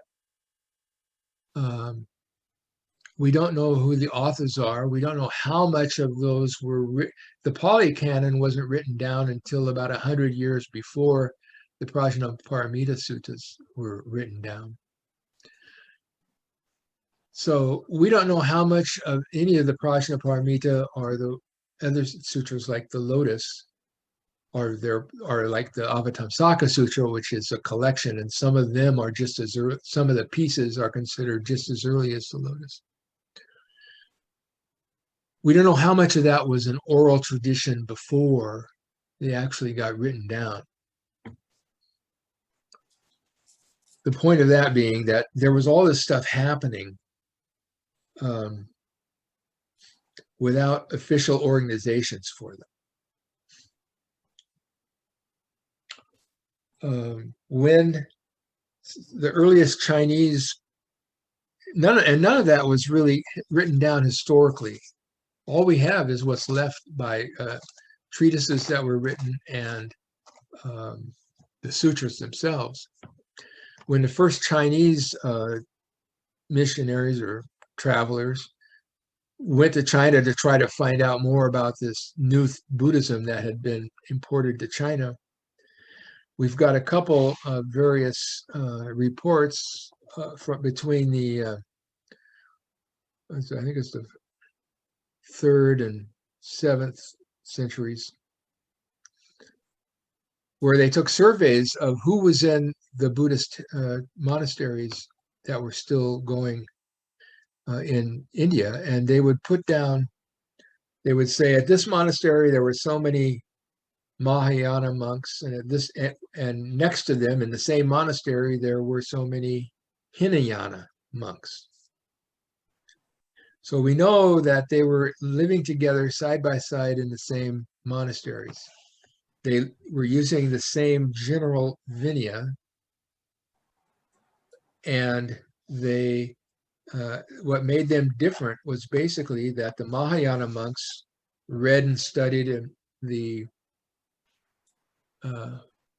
We don't know who the authors are. We don't know how much of those were the Pali Canon wasn't written down until about 100 years before the Prajnaparamita Suttas were written down. So we don't know how much of any of the Prajnaparamita or the other sutras like the Lotus or like the Avatamsaka Sutra, which is a collection, and some of them are just as early, some of the pieces are considered just as early as the Lotus. We don't know how much of that was an oral tradition before they actually got written down. The point of that being that there was all this stuff happening without official organizations for them. When the earliest Chinese, none of that was really written down historically. All we have is what's left by treatises that were written and the sutras themselves. When the first Chinese missionaries or travelers went to China to try to find out more about this new Buddhism that had been imported to China, we've got a couple of various reports from between the, I think it's the 3rd and 7th centuries, where they took surveys of who was in the Buddhist monasteries that were still going in India, and they would put down, they would say at this monastery there were so many Mahayana monks, and at this, and next to them in the same monastery there were so many Hinayana monks. So we know that they were living together side by side in the same monasteries. They were using the same general Vinaya, and they what made them different was basically that the Mahayana monks read and studied in the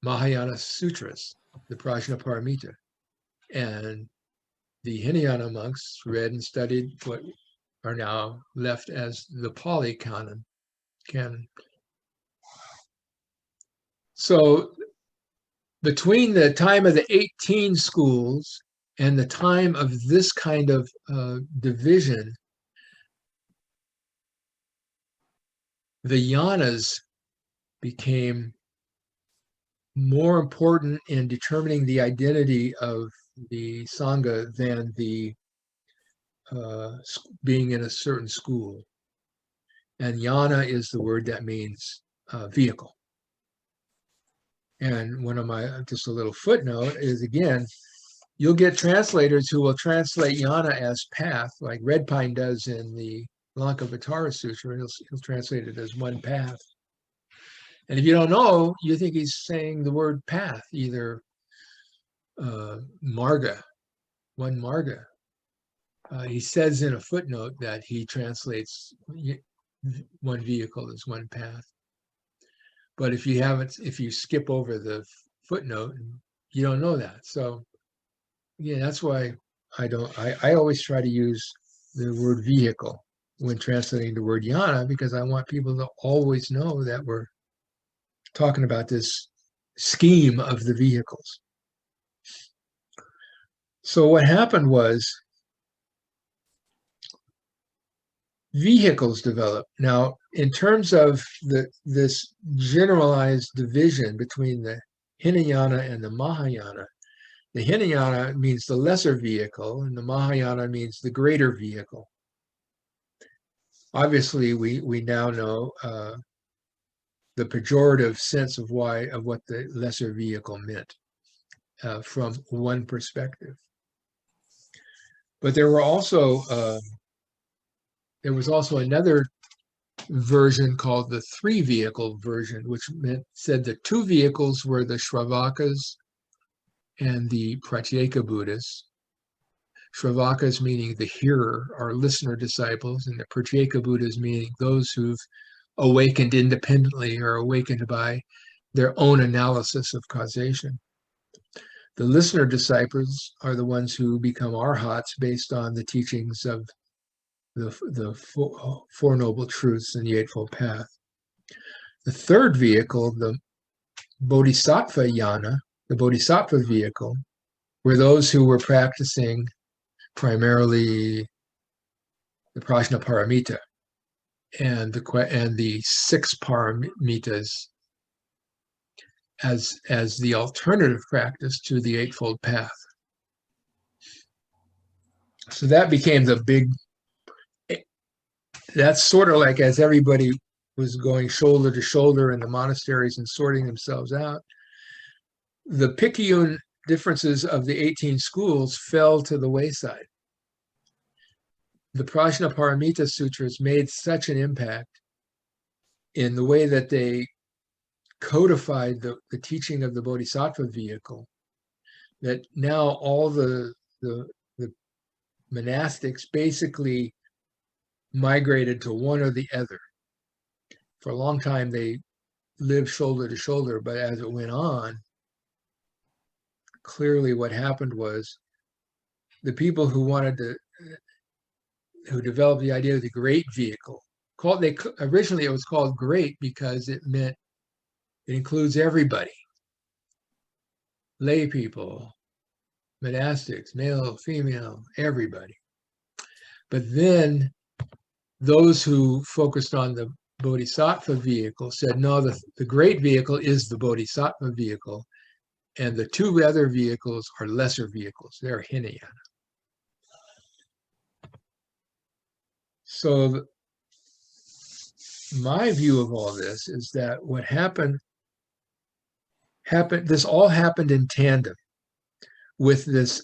Mahayana Sutras, the Prajnaparamita, and the Hinayana monks read and studied what are now left as the Pali Canon. So between the time of the 18 schools and the time of this kind of division, the yanas became more important in determining the identity of the Sangha than the being in a certain school. And yana is the word that means vehicle. And one of my, just a little footnote is, again, you'll get translators who will translate yana as path, like Red Pine does in the Lankavatara Sutra. He'll translate it as one path. And if you don't know, you think he's saying the word path, either marga, one marga. He says in a footnote that he translates one vehicle as one path. But if you skip over the footnote, you don't know that. So yeah, that's why I always try to use the word vehicle when translating the word yana, because I want people to always know that we're talking about this scheme of the vehicles. So what happened was vehicles developed. Now, in terms of this generalized division between the Hinayana and the Mahayana, the Hinayana means the lesser vehicle, and the Mahayana means the greater vehicle. Obviously, we now know the pejorative sense of what the lesser vehicle meant from one perspective. But there was also another version called the three vehicle version, which said the two vehicles were the Shravakas and the Pratyeka Buddhists. Shravakas meaning the hearer or listener disciples, and the Pratyeka Buddhas meaning those who've awakened independently or awakened by their own analysis of causation. The listener disciples are the ones who become arhats based on the teachings of the Four Noble Truths and the Eightfold Path. The third vehicle, the Bodhisattva Yana, the Bodhisattva vehicle, were those who were practicing primarily the Prajnaparamita and the six paramitas as the alternative practice to the Eightfold Path. So that became the big. That's sort of like as everybody was going shoulder to shoulder in the monasteries and sorting themselves out, the Picayune differences of the 18 schools fell to the wayside. The Prajnaparamita Sutras made such an impact in the way that they codified the teaching of the Bodhisattva vehicle that now all the monastics basically migrated to one or the other. For a long time, they lived shoulder to shoulder, but as it went on, clearly what happened was the people who developed the idea of the great vehicle, originally it was called great because it meant it includes everybody, lay people, monastics, male, female, everybody. But then those who focused on the Bodhisattva vehicle said, no, the great vehicle is the Bodhisattva vehicle, and the two other vehicles are lesser vehicles. They're Hinayana. So my view of all this is that what happened, this all happened in tandem with this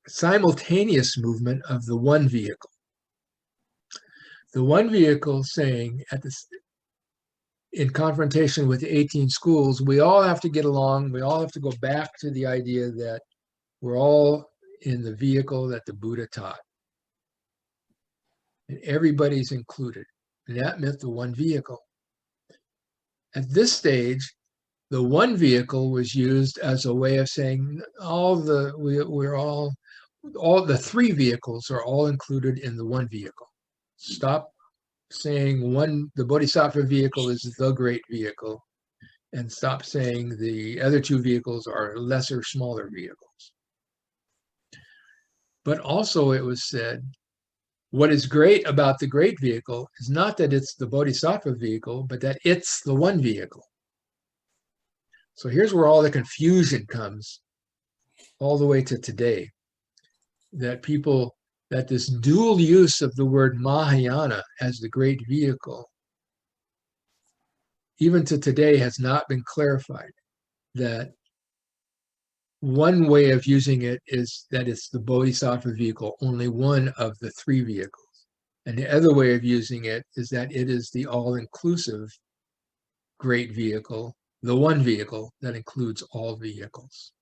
simultaneous movement of the one vehicle. The one vehicle saying in confrontation with 18 schools, we all have to get along, we all have to go back to the idea that we're all in the vehicle that the Buddha taught. And everybody's included. And that meant the one vehicle. At this stage, the one vehicle was used as a way of saying all the three vehicles are all included in the one vehicle. Stop saying the Bodhisattva vehicle is the great vehicle, and stop saying the other two vehicles are lesser, smaller vehicles. But also it was said, what is great about the great vehicle is not that it's the Bodhisattva vehicle, but that it's the one vehicle. So here's where all the confusion comes all the way to today, that this dual use of the word Mahayana as the great vehicle, even to today, has not been clarified. That one way of using it is that it's the Bodhisattva vehicle, only one of the three vehicles. And the other way of using it is that it is the all-inclusive great vehicle, the one vehicle that includes all vehicles.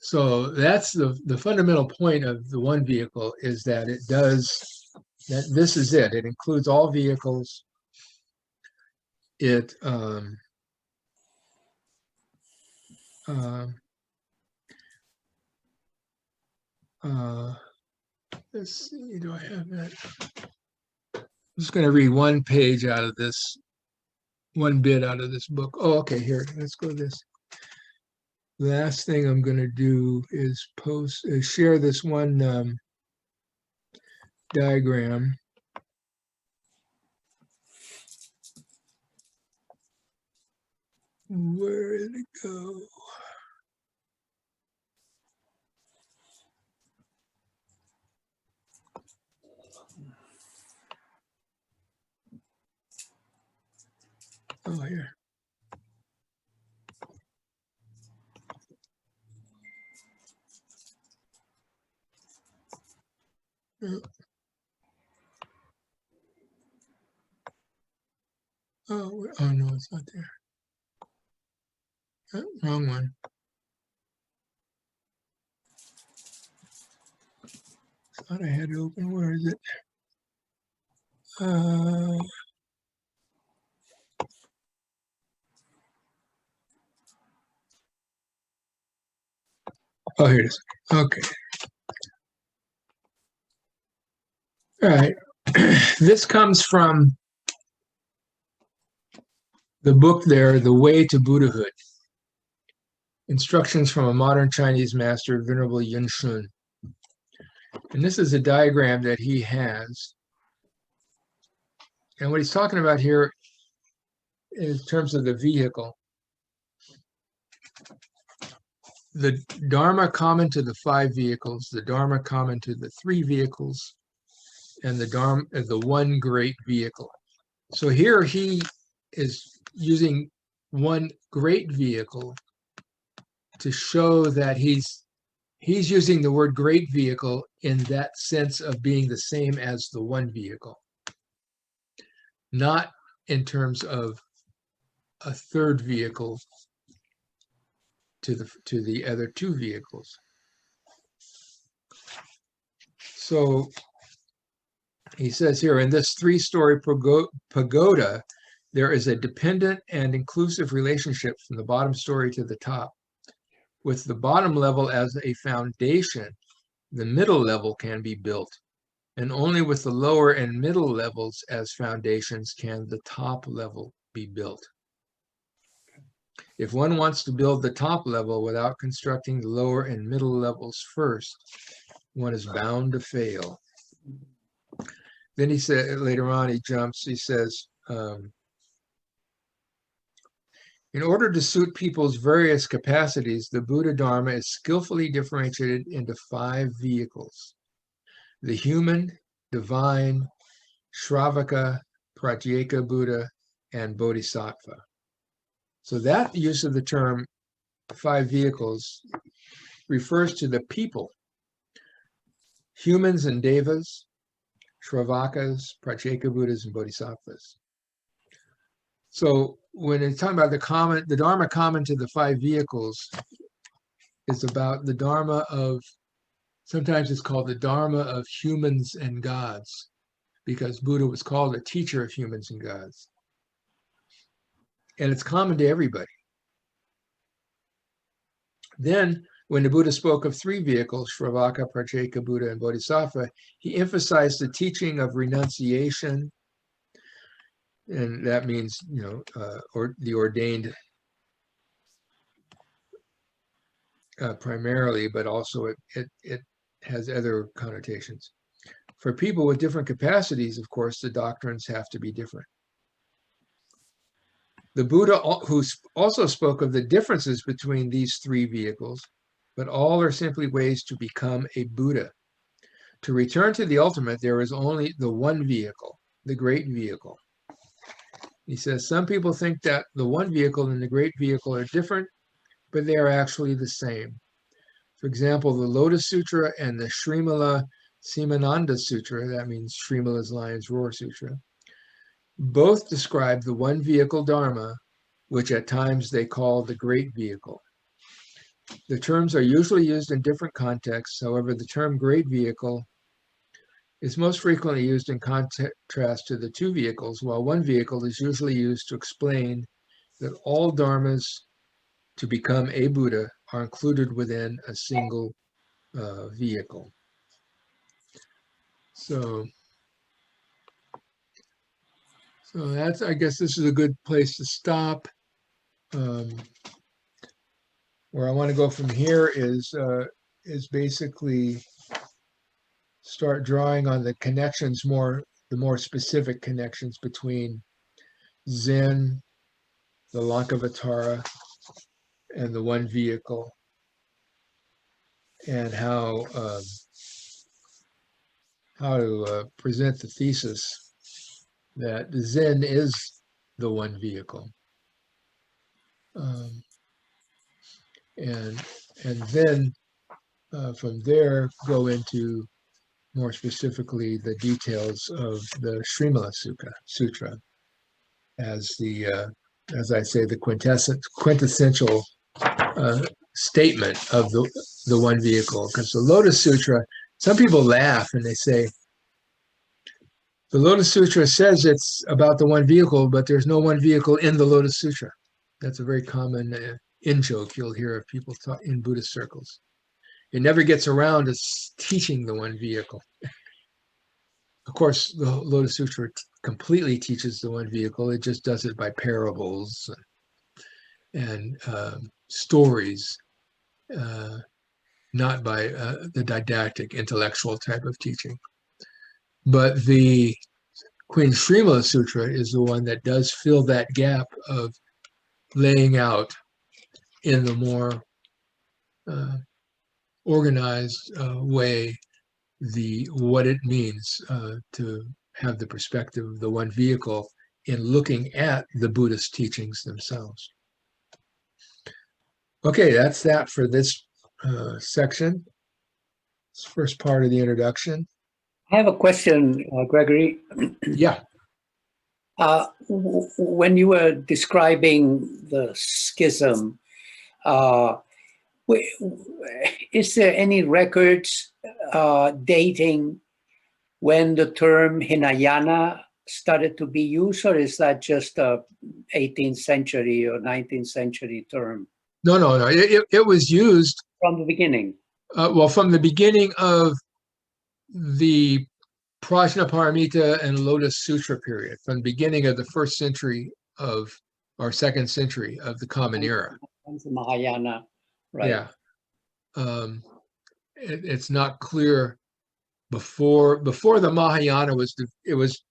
So that's the fundamental point of the one vehicle, is that this is it. It includes all vehicles. It let's see, do I have that? I'm just going to read one bit out of this book. Oh, okay, here, let's go to this. last thing I'm going to do is share this one diagram. Where did it go? Oh, here. Oh no, it's not there. Oh, wrong one. Thought I had it open. Where is it? Oh, here it is. Okay. All right. This comes from the book there, The Way to Buddhahood. Instructions from a modern Chinese master, Venerable Yun Shun. And this is a diagram that he has. And what he's talking about here in terms of the vehicle, the Dharma common to the 5 vehicles, the Dharma common to the 3 vehicles, and the Dharma, the one great vehicle. So here he is using one great vehicle to show that he's using the word great vehicle in that sense of being the same as the one vehicle, not in terms of a third vehicle to the other 2 vehicles. So he says here, in this 3-story pagoda, there is a dependent and inclusive relationship from the bottom story to the top. With the bottom level as a foundation, the middle level can be built, and only with the lower and middle levels as foundations can the top level be built. If one wants to build the top level without constructing the lower and middle levels first, one is bound to fail. Then he said, later on, he says, in order to suit people's various capacities, the Buddha Dharma is skillfully differentiated into 5 vehicles: the human, divine, Shravaka, Pratyeka Buddha, and Bodhisattva. So that use of the term 5 vehicles refers to the people, humans and devas, Shravakas, Pratyeka Buddhas, and Bodhisattvas. So when it's talking about the Dharma common to the 5 vehicles is about the Dharma of, sometimes it's called the Dharma of humans and gods, because Buddha was called a teacher of humans and gods. And it's common to everybody. Then, when the Buddha spoke of 3 vehicles, Shravaka, Pratyeka Buddha, and Bodhisattva, he emphasized the teaching of renunciation, and that means, or the ordained primarily, but also it has other connotations. For people with different capacities, of course, the doctrines have to be different. The Buddha who also spoke of the differences between these 3 vehicles, but all are simply ways to become a Buddha. To return to the ultimate, there is only the one vehicle, the great vehicle. He says, some people think that the one vehicle and the great vehicle are different, but they are actually the same. For example, the Lotus Sutra and the Srimala Simananda Sutra, that means Srimala's Lion's Roar Sutra, both describe the one vehicle Dharma, which at times they call the great vehicle. The terms are usually used in different contexts. However, the term great vehicle is most frequently used in contrast to the 2 vehicles, while one vehicle is usually used to explain that all dharmas to become a Buddha are included within a single vehicle. So that's, I guess this is a good place to stop. where I want to go from here is basically start drawing on the connections the more specific connections between Zen, the Lankavatara, and the one vehicle, and how to present the thesis that Zen is the one vehicle, and then from there go into more specifically the details of the Srimala Sutra as as I say, the quintessential statement of the one vehicle. Because the Lotus Sutra, some people laugh and they say, the Lotus Sutra says it's about the one vehicle, but there's no one vehicle in the Lotus Sutra. That's a very common in-joke you'll hear of people talk in Buddhist circles. It never gets around to teaching the one vehicle. Of course, the Lotus Sutra completely teaches the one vehicle. It just does it by parables and stories, not by the didactic, intellectual type of teaching. But the Queen Srimala Sutra is the one that does fill that gap of laying out in the more organized way what it means to have the perspective of the one vehicle in looking at the Buddhist teachings themselves. Okay, that's that for this section. This first part of the introduction. I have a question, Gregory. Yeah. When you were describing the schism, is there any records dating when the term Hinayana started to be used, or is that just a 18th century or 19th century term? No. It was used From the beginning. Well, from the beginning of the Prajnaparamita and Lotus Sutra period, from the beginning of the first century of, or second century of the Common Era. The Mahayana, right? Yeah. It's not clear before the Mahayana it was,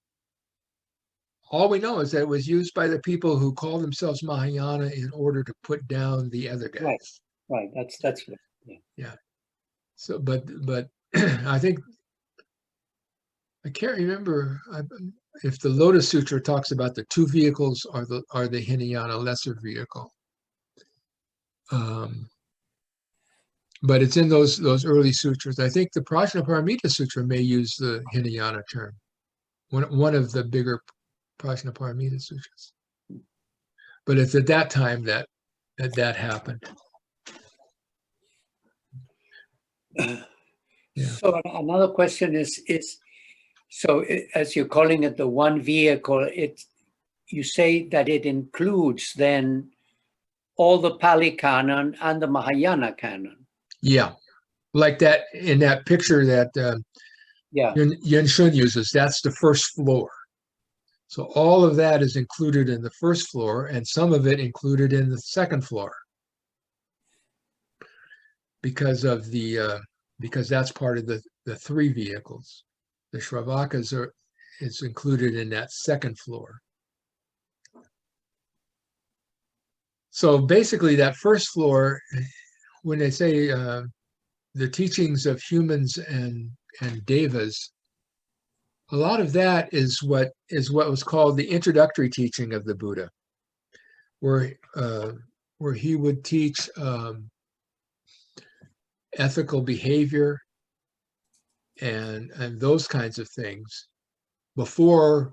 all we know is that it was used by the people who call themselves Mahayana in order to put down the other guys. Right. That's yeah. So, but I think, I can't remember if the Lotus Sutra talks about the two vehicles or the Hinayana lesser vehicle. But it's in those early sutras. I think the Prajnaparamita Sutra may use the Hinayana term. One of the bigger Prajnaparamita sutras. But it's at that time that happened. Yeah. So another question is so as you're calling it the one vehicle, you say that it includes then all the Pali Canon and the Mahayana Canon. Yeah, like that in that picture that Yen Shun uses. That's the first floor. So all of that is included in the first floor, and some of it included in the second floor, because of because that's part of the three vehicles. The Shravakas is included in that second floor. So basically, that first floor, when they say the teachings of humans and devas, a lot of that is what was called the introductory teaching of the Buddha, where he would teach ethical behavior and those kinds of things before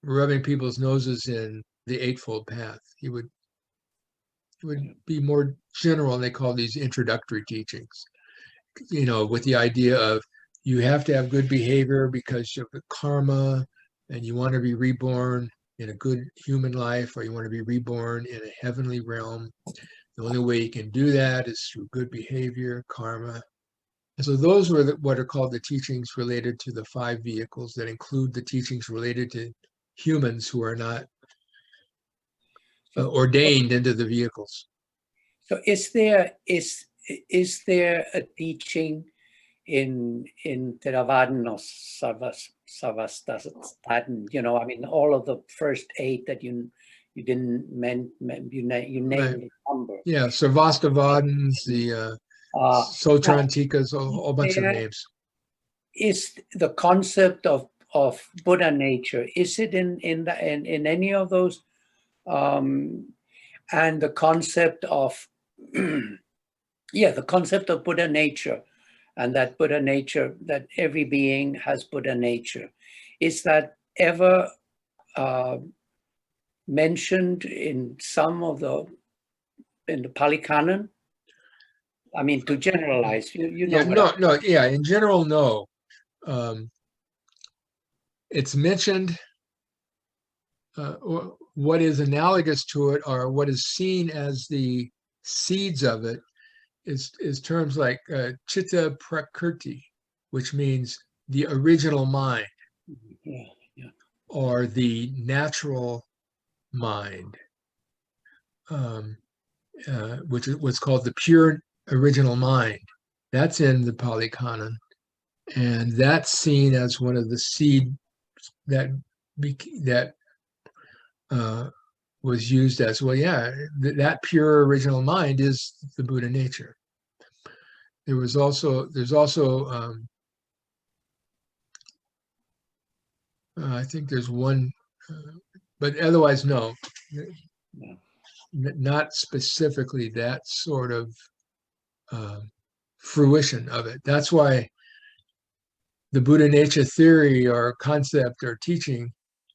rubbing people's noses in the Eightfold Path. He would be more general, and they call these introductory teachings, with the idea of you have to have good behavior because of the karma, and you want to be reborn in a good human life, or you want to be reborn in a heavenly realm. The only way you can do that is through good behavior, karma. And so those were what are called the teachings related to the five vehicles, that include the teachings related to humans who are not ordained into the vehicles. So is there a teaching in Theravada or Sarvastasatan, you know, I mean, all of the first 8 that you didn't you named Right. the number. Yeah, Sarvastivadins, the Sotrantikas, a whole bunch of names. Is the concept of Buddha nature, is it in any of those? And the concept of the concept of Buddha nature, and that Buddha nature, that every being has Buddha nature, is that ever mentioned in some of in the Pali Canon? I mean, to generalize, you know. In general, no. It's mentioned. What is analogous to it, or what is seen as the seeds of it, is terms like chitta prakrti, which means the original mind, or the natural mind, which is what's called the pure original mind. That's in the Pali Canon, and that's seen as one of the seed that was used as, well, yeah, that pure original mind is the Buddha nature. There's also I think there's one, but otherwise, no, not specifically that sort of fruition of it. That's why the Buddha nature theory or concept or teaching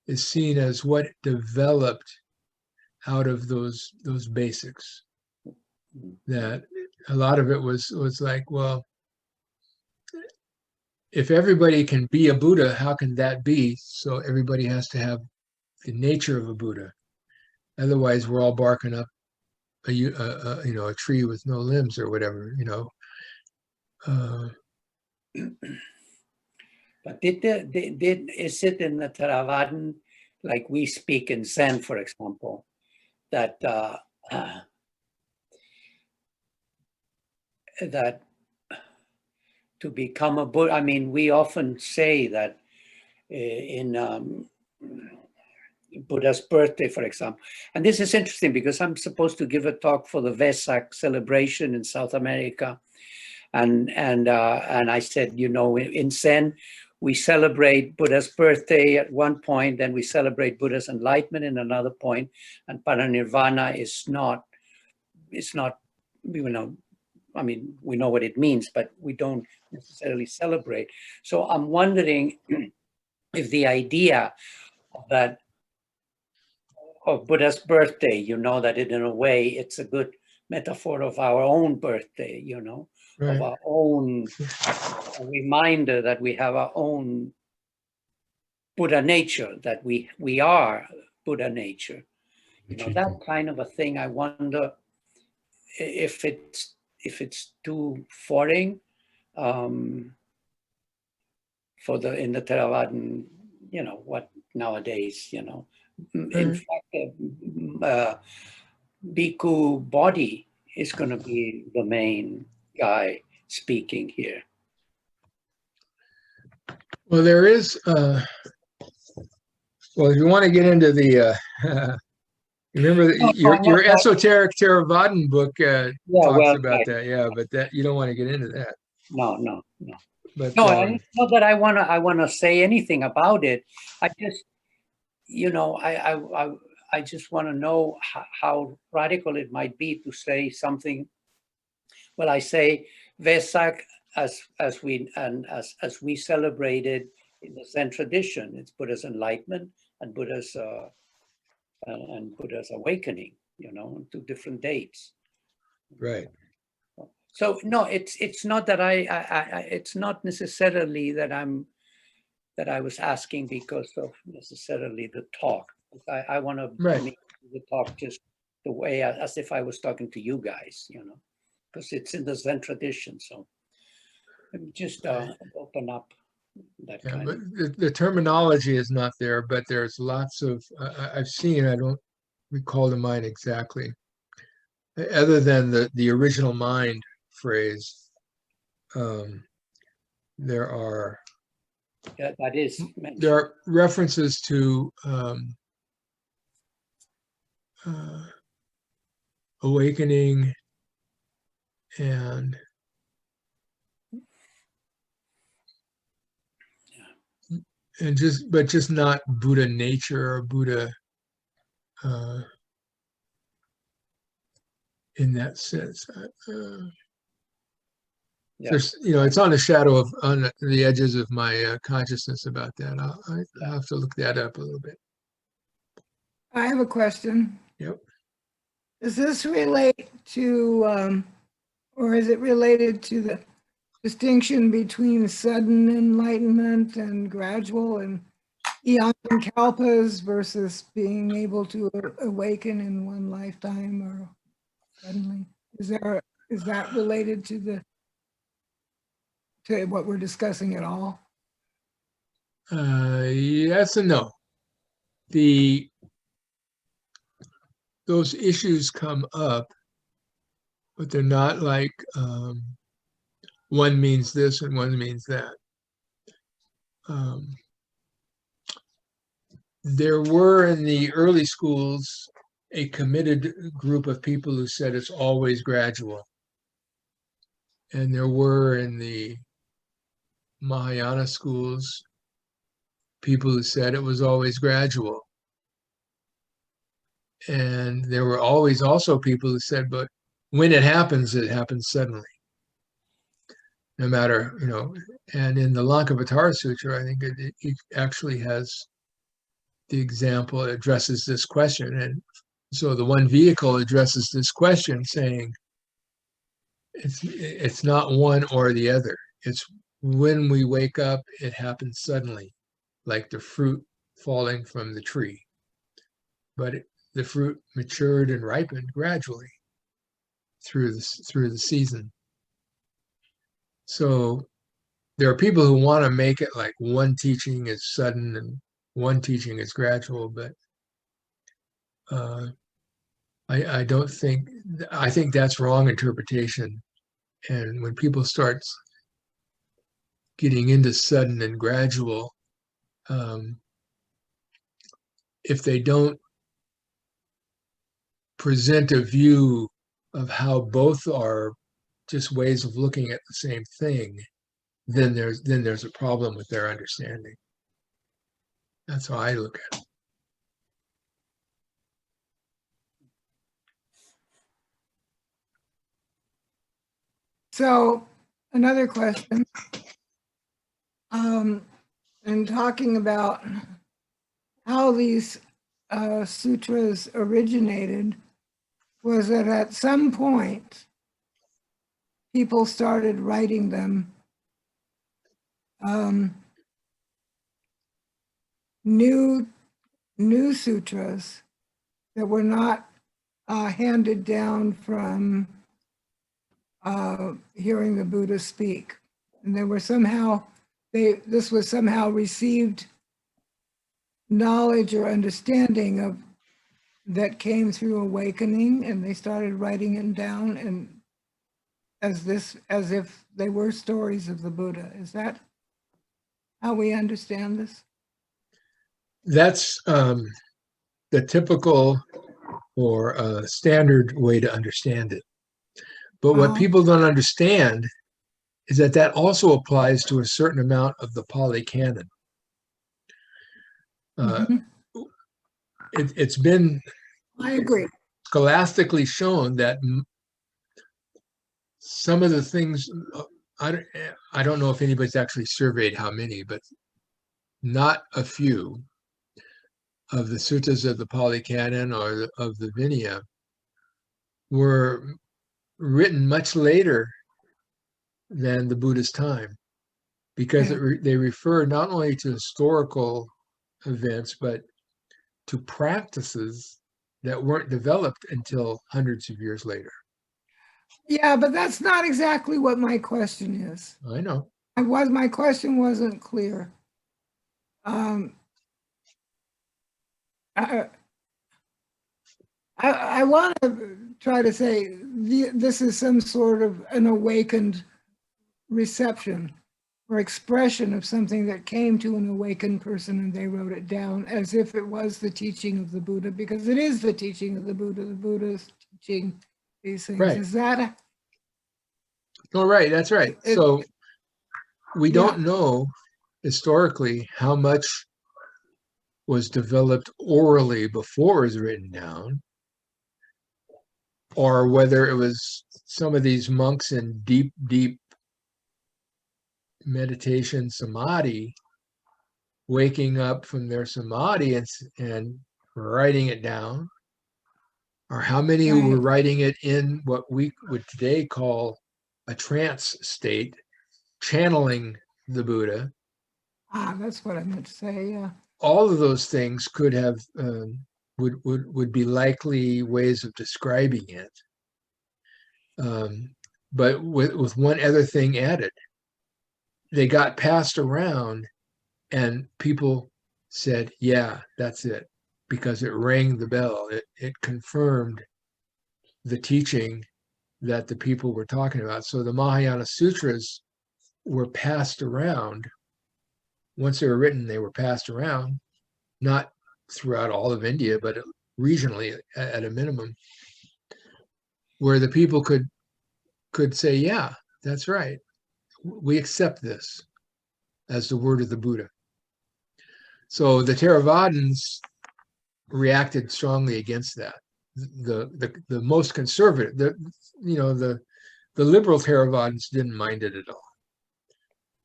is seen as what developed out of those basics. That a lot of it was like, well, if everybody can be a Buddha, how can that be? So everybody has to have the nature of a Buddha. Otherwise, we're all barking up a tree with no limbs or whatever, you know. But is it in the Theravada, like we speak in Zen, for example, that that to become a Buddha? I mean, we often say that in Buddha's birthday, for example, and this is interesting because I'm supposed to give a talk for the Vesak celebration in South America, and I said, you know, in Zen, we celebrate Buddha's birthday at one point, then we celebrate Buddha's enlightenment in another point, and parinirvana is not, you know, I mean, we know what it means, but we don't necessarily celebrate. So I'm wondering if the idea of Buddha's birthday, you know, that in a way it's a good metaphor of our own birthday, you know, right, of our own, a reminder that we have our own Buddha nature, that we are Buddha nature. You know, that kind of a thing. I wonder if it's too foreign for in the Theravada, you know, what nowadays, you know. In fact, Bhikkhu Bodhi is going to be the main guy speaking here. Well, there is, well, if you want to get into the, remember your esoteric Theravadan book talks about that, yeah, but that you don't want to get into that. No. But no, it's not that I wanna say anything about it. I just, you know, I just want to know how radical it might be to say something. Well, I say Vesak as we celebrated in the Zen tradition. It's Buddha's enlightenment and Buddha's awakening. You know, on 2 different dates. Right. So no, it's not that it's not necessarily that I was asking because of necessarily the talk. I want to make the talk just the way as if I was talking to you guys, you know, because it's in the Zen tradition. So just open up that kind but of. the terminology is not there, but there's lots of I've seen. I don't recall the mind exactly. other than the original mind phrase, there are that is mentioned. there are references to awakening and just not Buddha nature or Buddha in that sense. There's, it's on the shadow of, on the edges of my consciousness about that. I'll have to look that up a little bit. I have a question. Yep. Does this relate to, or is it related to the distinction between sudden enlightenment and gradual and eons and kalpas versus being able to awaken in one lifetime or suddenly? Is that related to what we're discussing at all? Yes and no. Those issues come up, but they're not like one means this and one means that. There were in the early schools a committed group of people who said it's always gradual. And there were in the Mahayana schools people who said it was always gradual. And there were always also people who said, but when it happens suddenly. No matter, and in the Lankavatara Sutra, I think it actually has the example, it addresses this question. And so the one vehicle addresses this question saying, it's not one or the other. It's when we wake up, it happens suddenly, like the fruit falling from the tree. But the fruit matured and ripened gradually through the season. So there are people who want to make it like one teaching is sudden and one teaching is gradual, but I don't think, I think that's wrong interpretation. And when people start getting into sudden and gradual, if they don't present a view of how both are just ways of looking at the same thing, then there's a problem with their understanding. That's how I look at it. So another question, and talking about how these sutras originated, was that at some point people started writing them, new sutras that were not handed down from hearing the Buddha speak, and they were somehow this was somehow received knowledge or understanding of that came through awakening, and they started writing it down, and as if they were stories of the Buddha. Is that how we understand this? That's the typical or standard way to understand it. But what people don't understand is that also applies to a certain amount of the Pali Canon. It's been, I agree, scholastically shown that some of the things, I don't know if anybody's actually surveyed how many, but not a few of the suttas of the Pali Canon or of the Vinaya were written much later than the Buddha's time, because they refer not only to historical events, but to practices that weren't developed until hundreds of years later. Yeah, but that's not exactly what my question is. I know. My question wasn't clear. I want to try to say this is some sort of an awakened reception or expression of something that came to an awakened person, and they wrote it down as if it was the teaching of the Buddha, because it is the teaching of the Buddha. The Buddha is teaching these things. Right. Is that Oh, right. That's right. So we don't know historically how much was developed orally before it was written down, or whether it was some of these monks in deep, deep meditation samadhi waking up from their samadhi and writing it down, or how many were writing it in what we would today call a trance state, channeling the Buddha. That's what I meant to say. Yeah. All of those things could have would be likely ways of describing it, but with one other thing added. They got passed around, and people said, "Yeah, that's it," because it rang the bell. It confirmed the teaching that the people were talking about. So the Mahayana Sutras were passed around. Once they were written, they were passed around, not throughout all of India, but regionally at a minimum, where the people could say, yeah, that's right. We accept this as the word of the Buddha. So the Theravadins reacted strongly against that. The most conservative, the liberal Theravadins didn't mind it at all.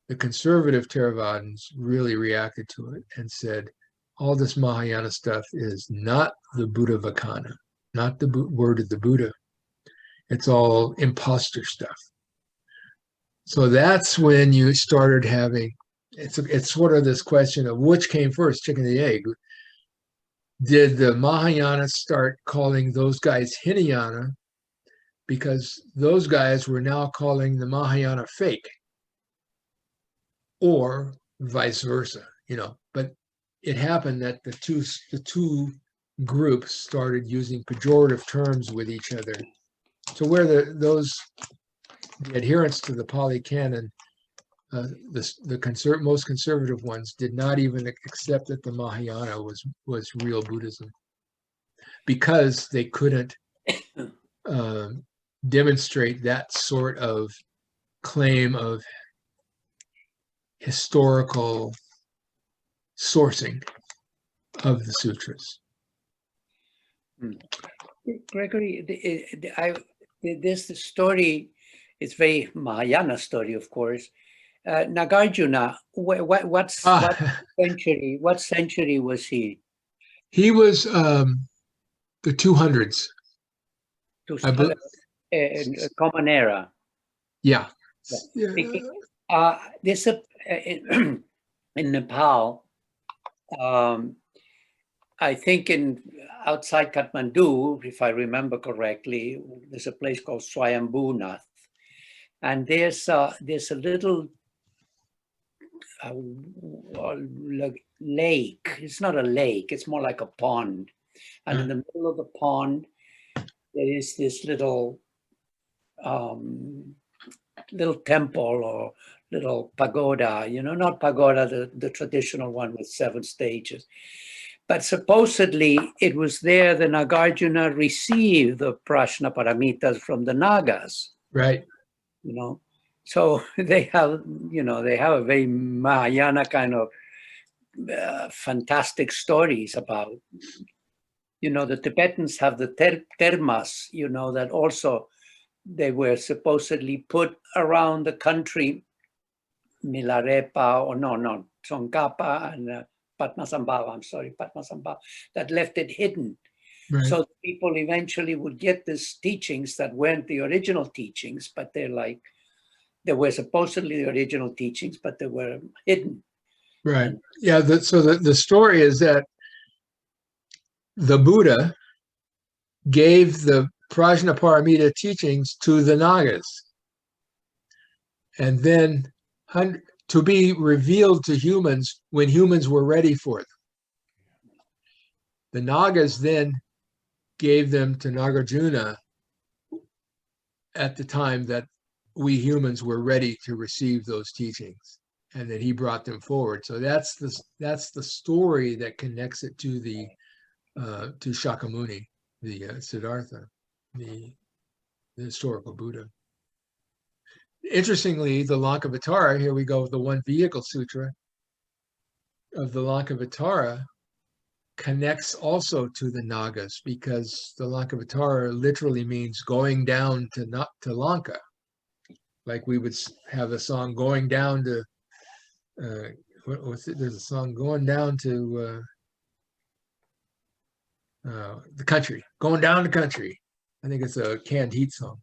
The conservative Theravadins really reacted to it and said, all this Mahayana stuff is not the Buddha Vacana, not the word of the Buddha. It's all imposter stuff. So that's when you started having, it's sort of this question of which came first, chicken or the egg. Did the Mahayana start calling those guys Hinayana because those guys were now calling the Mahayana fake, or vice versa, but it happened that the two groups started using pejorative terms with each other, to where the adherents to the Pali Canon, the most conservative ones, did not even accept that the Mahayana was real Buddhism, because they couldn't demonstrate that sort of claim of historical sourcing of the sutras. Gregory, this story is very Mahayana story, of course. Nagarjuna, what century was he? He was the 200s. Common era. Yeah. This in Nepal, I think outside Kathmandu, if I remember correctly, there's a place called Swayambhunath, and there's a little lake. It's not a lake; it's more like a pond, and in the middle of the pond, there is this little temple or little pagoda, not pagoda, the traditional one with 7 stages. But supposedly it was there the Nagarjuna received the Prajna Paramitas from the Nagas. Right. So they have a very Mahayana kind of fantastic stories about, the Tibetans have the termas, that also they were supposedly put around the country, Milarepa, or no, Tsongkhapa and Padmasambhava, that left it hidden. Right. So people eventually would get these teachings that weren't the original teachings, but they were supposedly the original teachings, but they were hidden. Right. Yeah. So the story is that the Buddha gave the Prajnaparamita teachings to the Nagas, and then to be revealed to humans when humans were ready for them. The Nagas then gave them to Nagarjuna at the time that we humans were ready to receive those teachings, and that he brought them forward. So that's the story that connects it to the to Shakyamuni, the Siddhartha, the historical Buddha. Interestingly, the Lankavatara, here we go with the One Vehicle Sutra of the Lankavatara, connects also to the Nagas, because the Lankavatara literally means going down to Lanka. Like we would have a song going down to, what's it? There's a song going down to the country, going down the country. I think it's a Canned Heat song.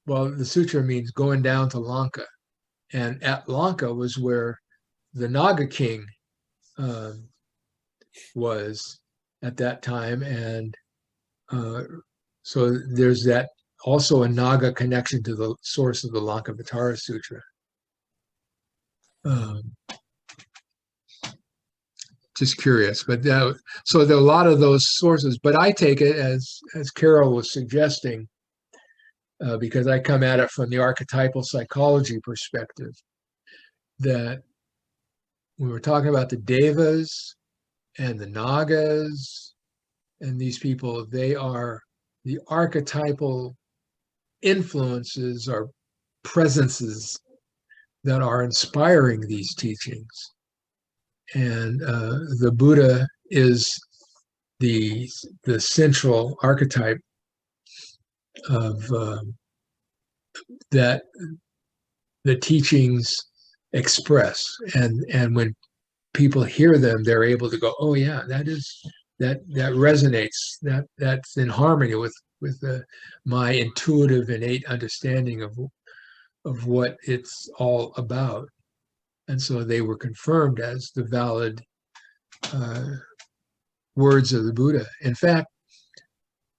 Well, the sutra means going down to Lanka. And at Lanka was where the Naga king was at that time. And so there's that also a Naga connection to the source of the Lankavatara Sutra. Just curious, but so there are a lot of those sources, but I take it as Carol was suggesting, because I come at it from the archetypal psychology perspective, that when we're talking about the Devas and the Nagas and these people, they are the archetypal influences or presences that are inspiring these teachings. And the Buddha is the central archetype of that the teachings express, and when people hear them, they're able to go, oh yeah, that resonates, that's in harmony with my intuitive innate understanding of what it's all about. And so they were confirmed as the valid words of the Buddha. In fact,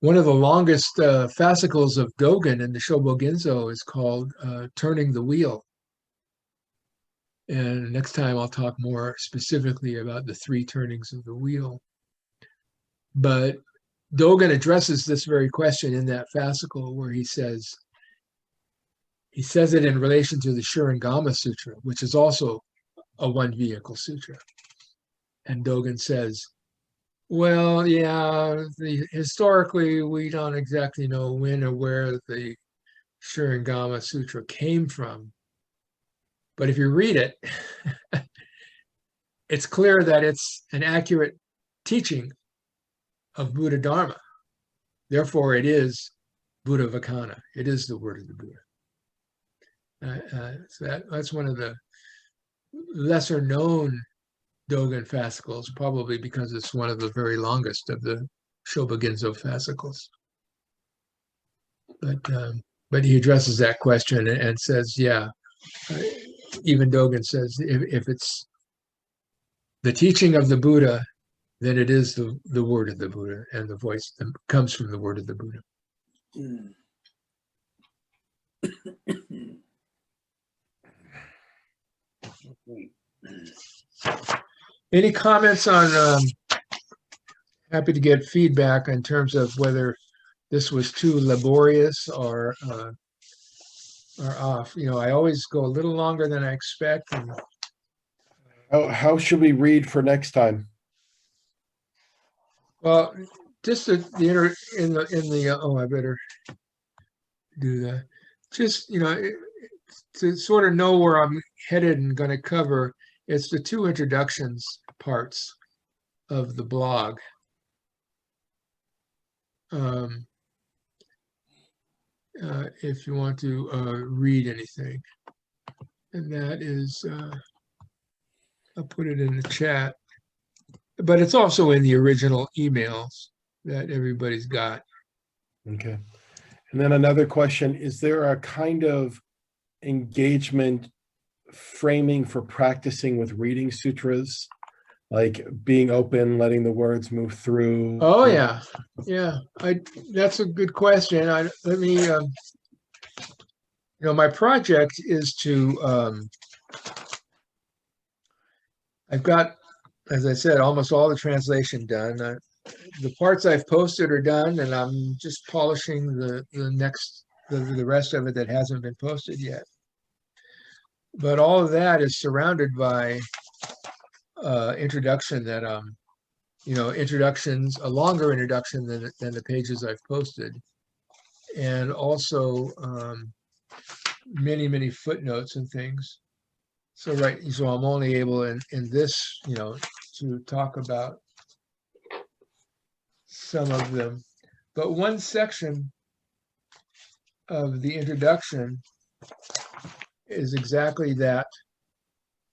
one of the longest fascicles of Dogen in the Shobogenzo is called Turning the Wheel. And next time I'll talk more specifically about the 3 turnings of the wheel. But Dogen addresses this very question in that fascicle, where he says it in relation to the Shurangama Sutra, which is also a One Vehicle Sutra. And Dogen says, well, yeah, historically, we don't exactly know when or where the Shurangama Sutra came from. But if you read it, it's clear that it's an accurate teaching of Bodhidharma. Therefore, it is Buddha Vakana. It is the word of the Buddha. So that's one of the lesser known Dogen fascicles, probably because it's one of the very longest of the Shobogenzo fascicles. But he addresses that question and says, yeah, even Dogen says, if it's the teaching of the Buddha, then it is the word of the Buddha, and the voice that comes from the word of the Buddha. Any comments on, happy to get feedback in terms of whether this was too laborious or off. You know, I always go a little longer than I expect. And how should we read for next time? well, just I better do that. Just, to sort of know where I'm headed and going to cover, it's the 2 introductions parts of the blog. If you want to read anything, and that is, I'll put it in the chat, but it's also in the original emails that everybody's got. Okay. And then another question, is there a kind of engagement framing for practicing with reading sutras, like being open, letting the words move through? Oh yeah, that's a good question. My project is to I've got, as I said, almost all the translation done. the parts I've posted are done, and I'm just polishing the rest of it that hasn't been posted yet. But all of that is surrounded by introduction that introductions, a longer introduction than the pages I've posted, and also many footnotes and things. So I'm only able in this, to talk about some of them. But one section of the introduction is exactly that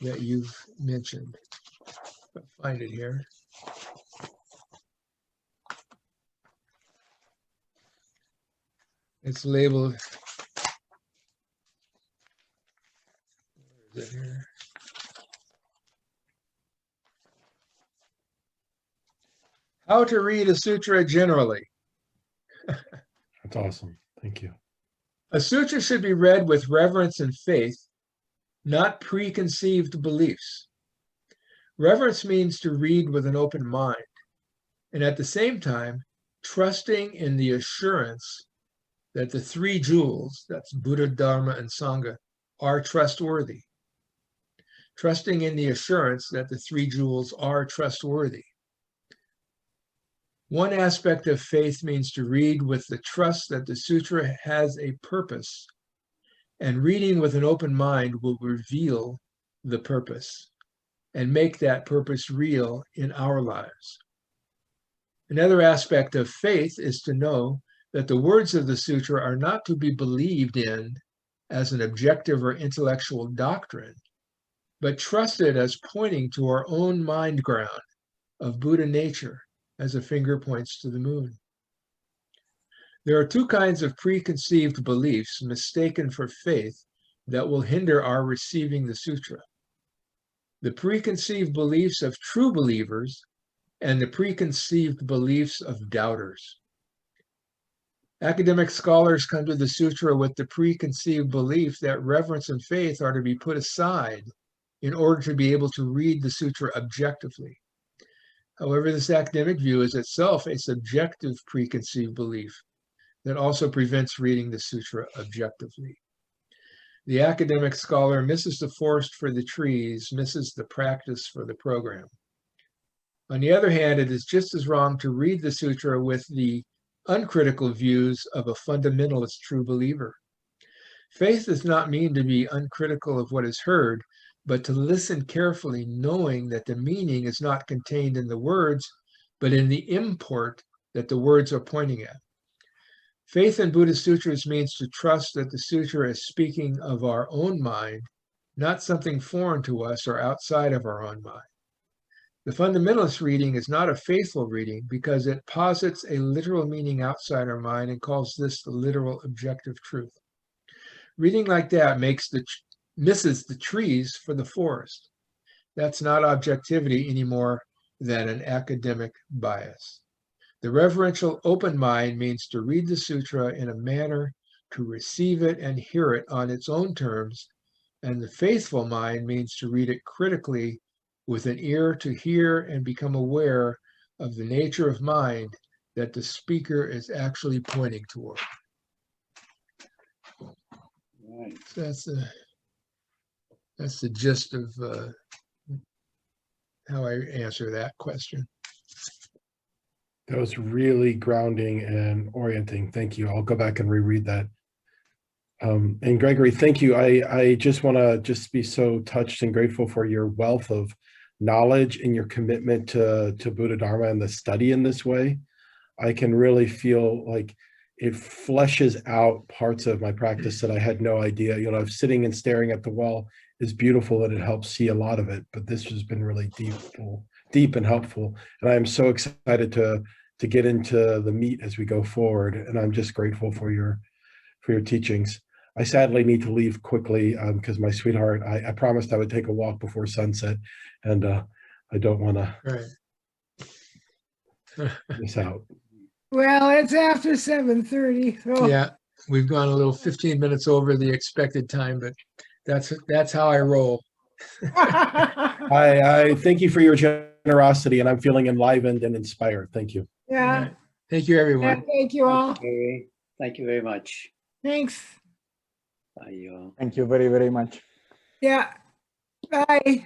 you've mentioned. I'll find it here. It's labeled. Where is it here? How to read a sutra generally. That's awesome. Thank you. A sutra should be read with reverence and faith, not preconceived beliefs. Reverence means to read with an open mind, and at the same time, trusting in the assurance that the three jewels, that's Buddha, Dharma, and Sangha, are trustworthy. Trusting in the assurance that the three jewels are trustworthy. One aspect of faith means to read with the trust that the sutra has a purpose, and reading with an open mind will reveal the purpose and make that purpose real in our lives. Another aspect of faith is to know that the words of the sutra are not to be believed in as an objective or intellectual doctrine, but trusted as pointing to our own mind ground of Buddha nature, as a finger points to the moon. There are two kinds of preconceived beliefs mistaken for faith that will hinder our receiving the sutra. The preconceived beliefs of true believers and the preconceived beliefs of doubters. Academic scholars come to the sutra with the preconceived belief that reverence and faith are to be put aside in order to be able to read the sutra objectively. However, this academic view is itself a subjective preconceived belief that also prevents reading the sutra objectively. The academic scholar misses the forest for the trees, misses the practice for the program. On the other hand, it is just as wrong to read the sutra with the uncritical views of a fundamentalist true believer. Faith does not mean to be uncritical of what is heard, but to listen carefully, knowing that the meaning is not contained in the words, but in the import that the words are pointing at. Faith in Buddhist sutras means to trust that the sutra is speaking of our own mind, not something foreign to us or outside of our own mind. The fundamentalist reading is not a faithful reading because it posits a literal meaning outside our mind and calls this the literal objective truth. Reading like that misses the trees for the forest. That's not objectivity any more than an academic bias. The reverential open mind means to read the sutra in a manner to receive it and hear it on its own terms, and the faithful mind means to read it critically with an ear to hear and become aware of the nature of mind that the speaker is actually pointing toward. Right. So that's the gist of how I answer that question. That was really grounding and orienting. Thank you. I'll go back and reread that. And Gregory, thank you. I just want to just be so touched and grateful for your wealth of knowledge and your commitment to Bodhidharma and the study in this way. I can really feel like it fleshes out parts of my practice that I had no idea. You know, sitting and staring at the wall is beautiful and it helps see a lot of it, but this has been really deep and helpful. And I am so excited to get into the meat as we go forward. And I'm just grateful for your teachings. I sadly need to leave quickly because my sweetheart, I promised I would take a walk before sunset, and I don't want to miss out. Well, it's after 7:30. So. Yeah, we've gone a little 15 minutes over the expected time, but that's how I roll. I thank you for your generosity, and I'm feeling enlivened and inspired. Thank you. Yeah. Thank you, Yeah, everyone. thank you all. Thank you very much. Thanks. Bye, you all. Thank you very, very much. Yeah. Bye.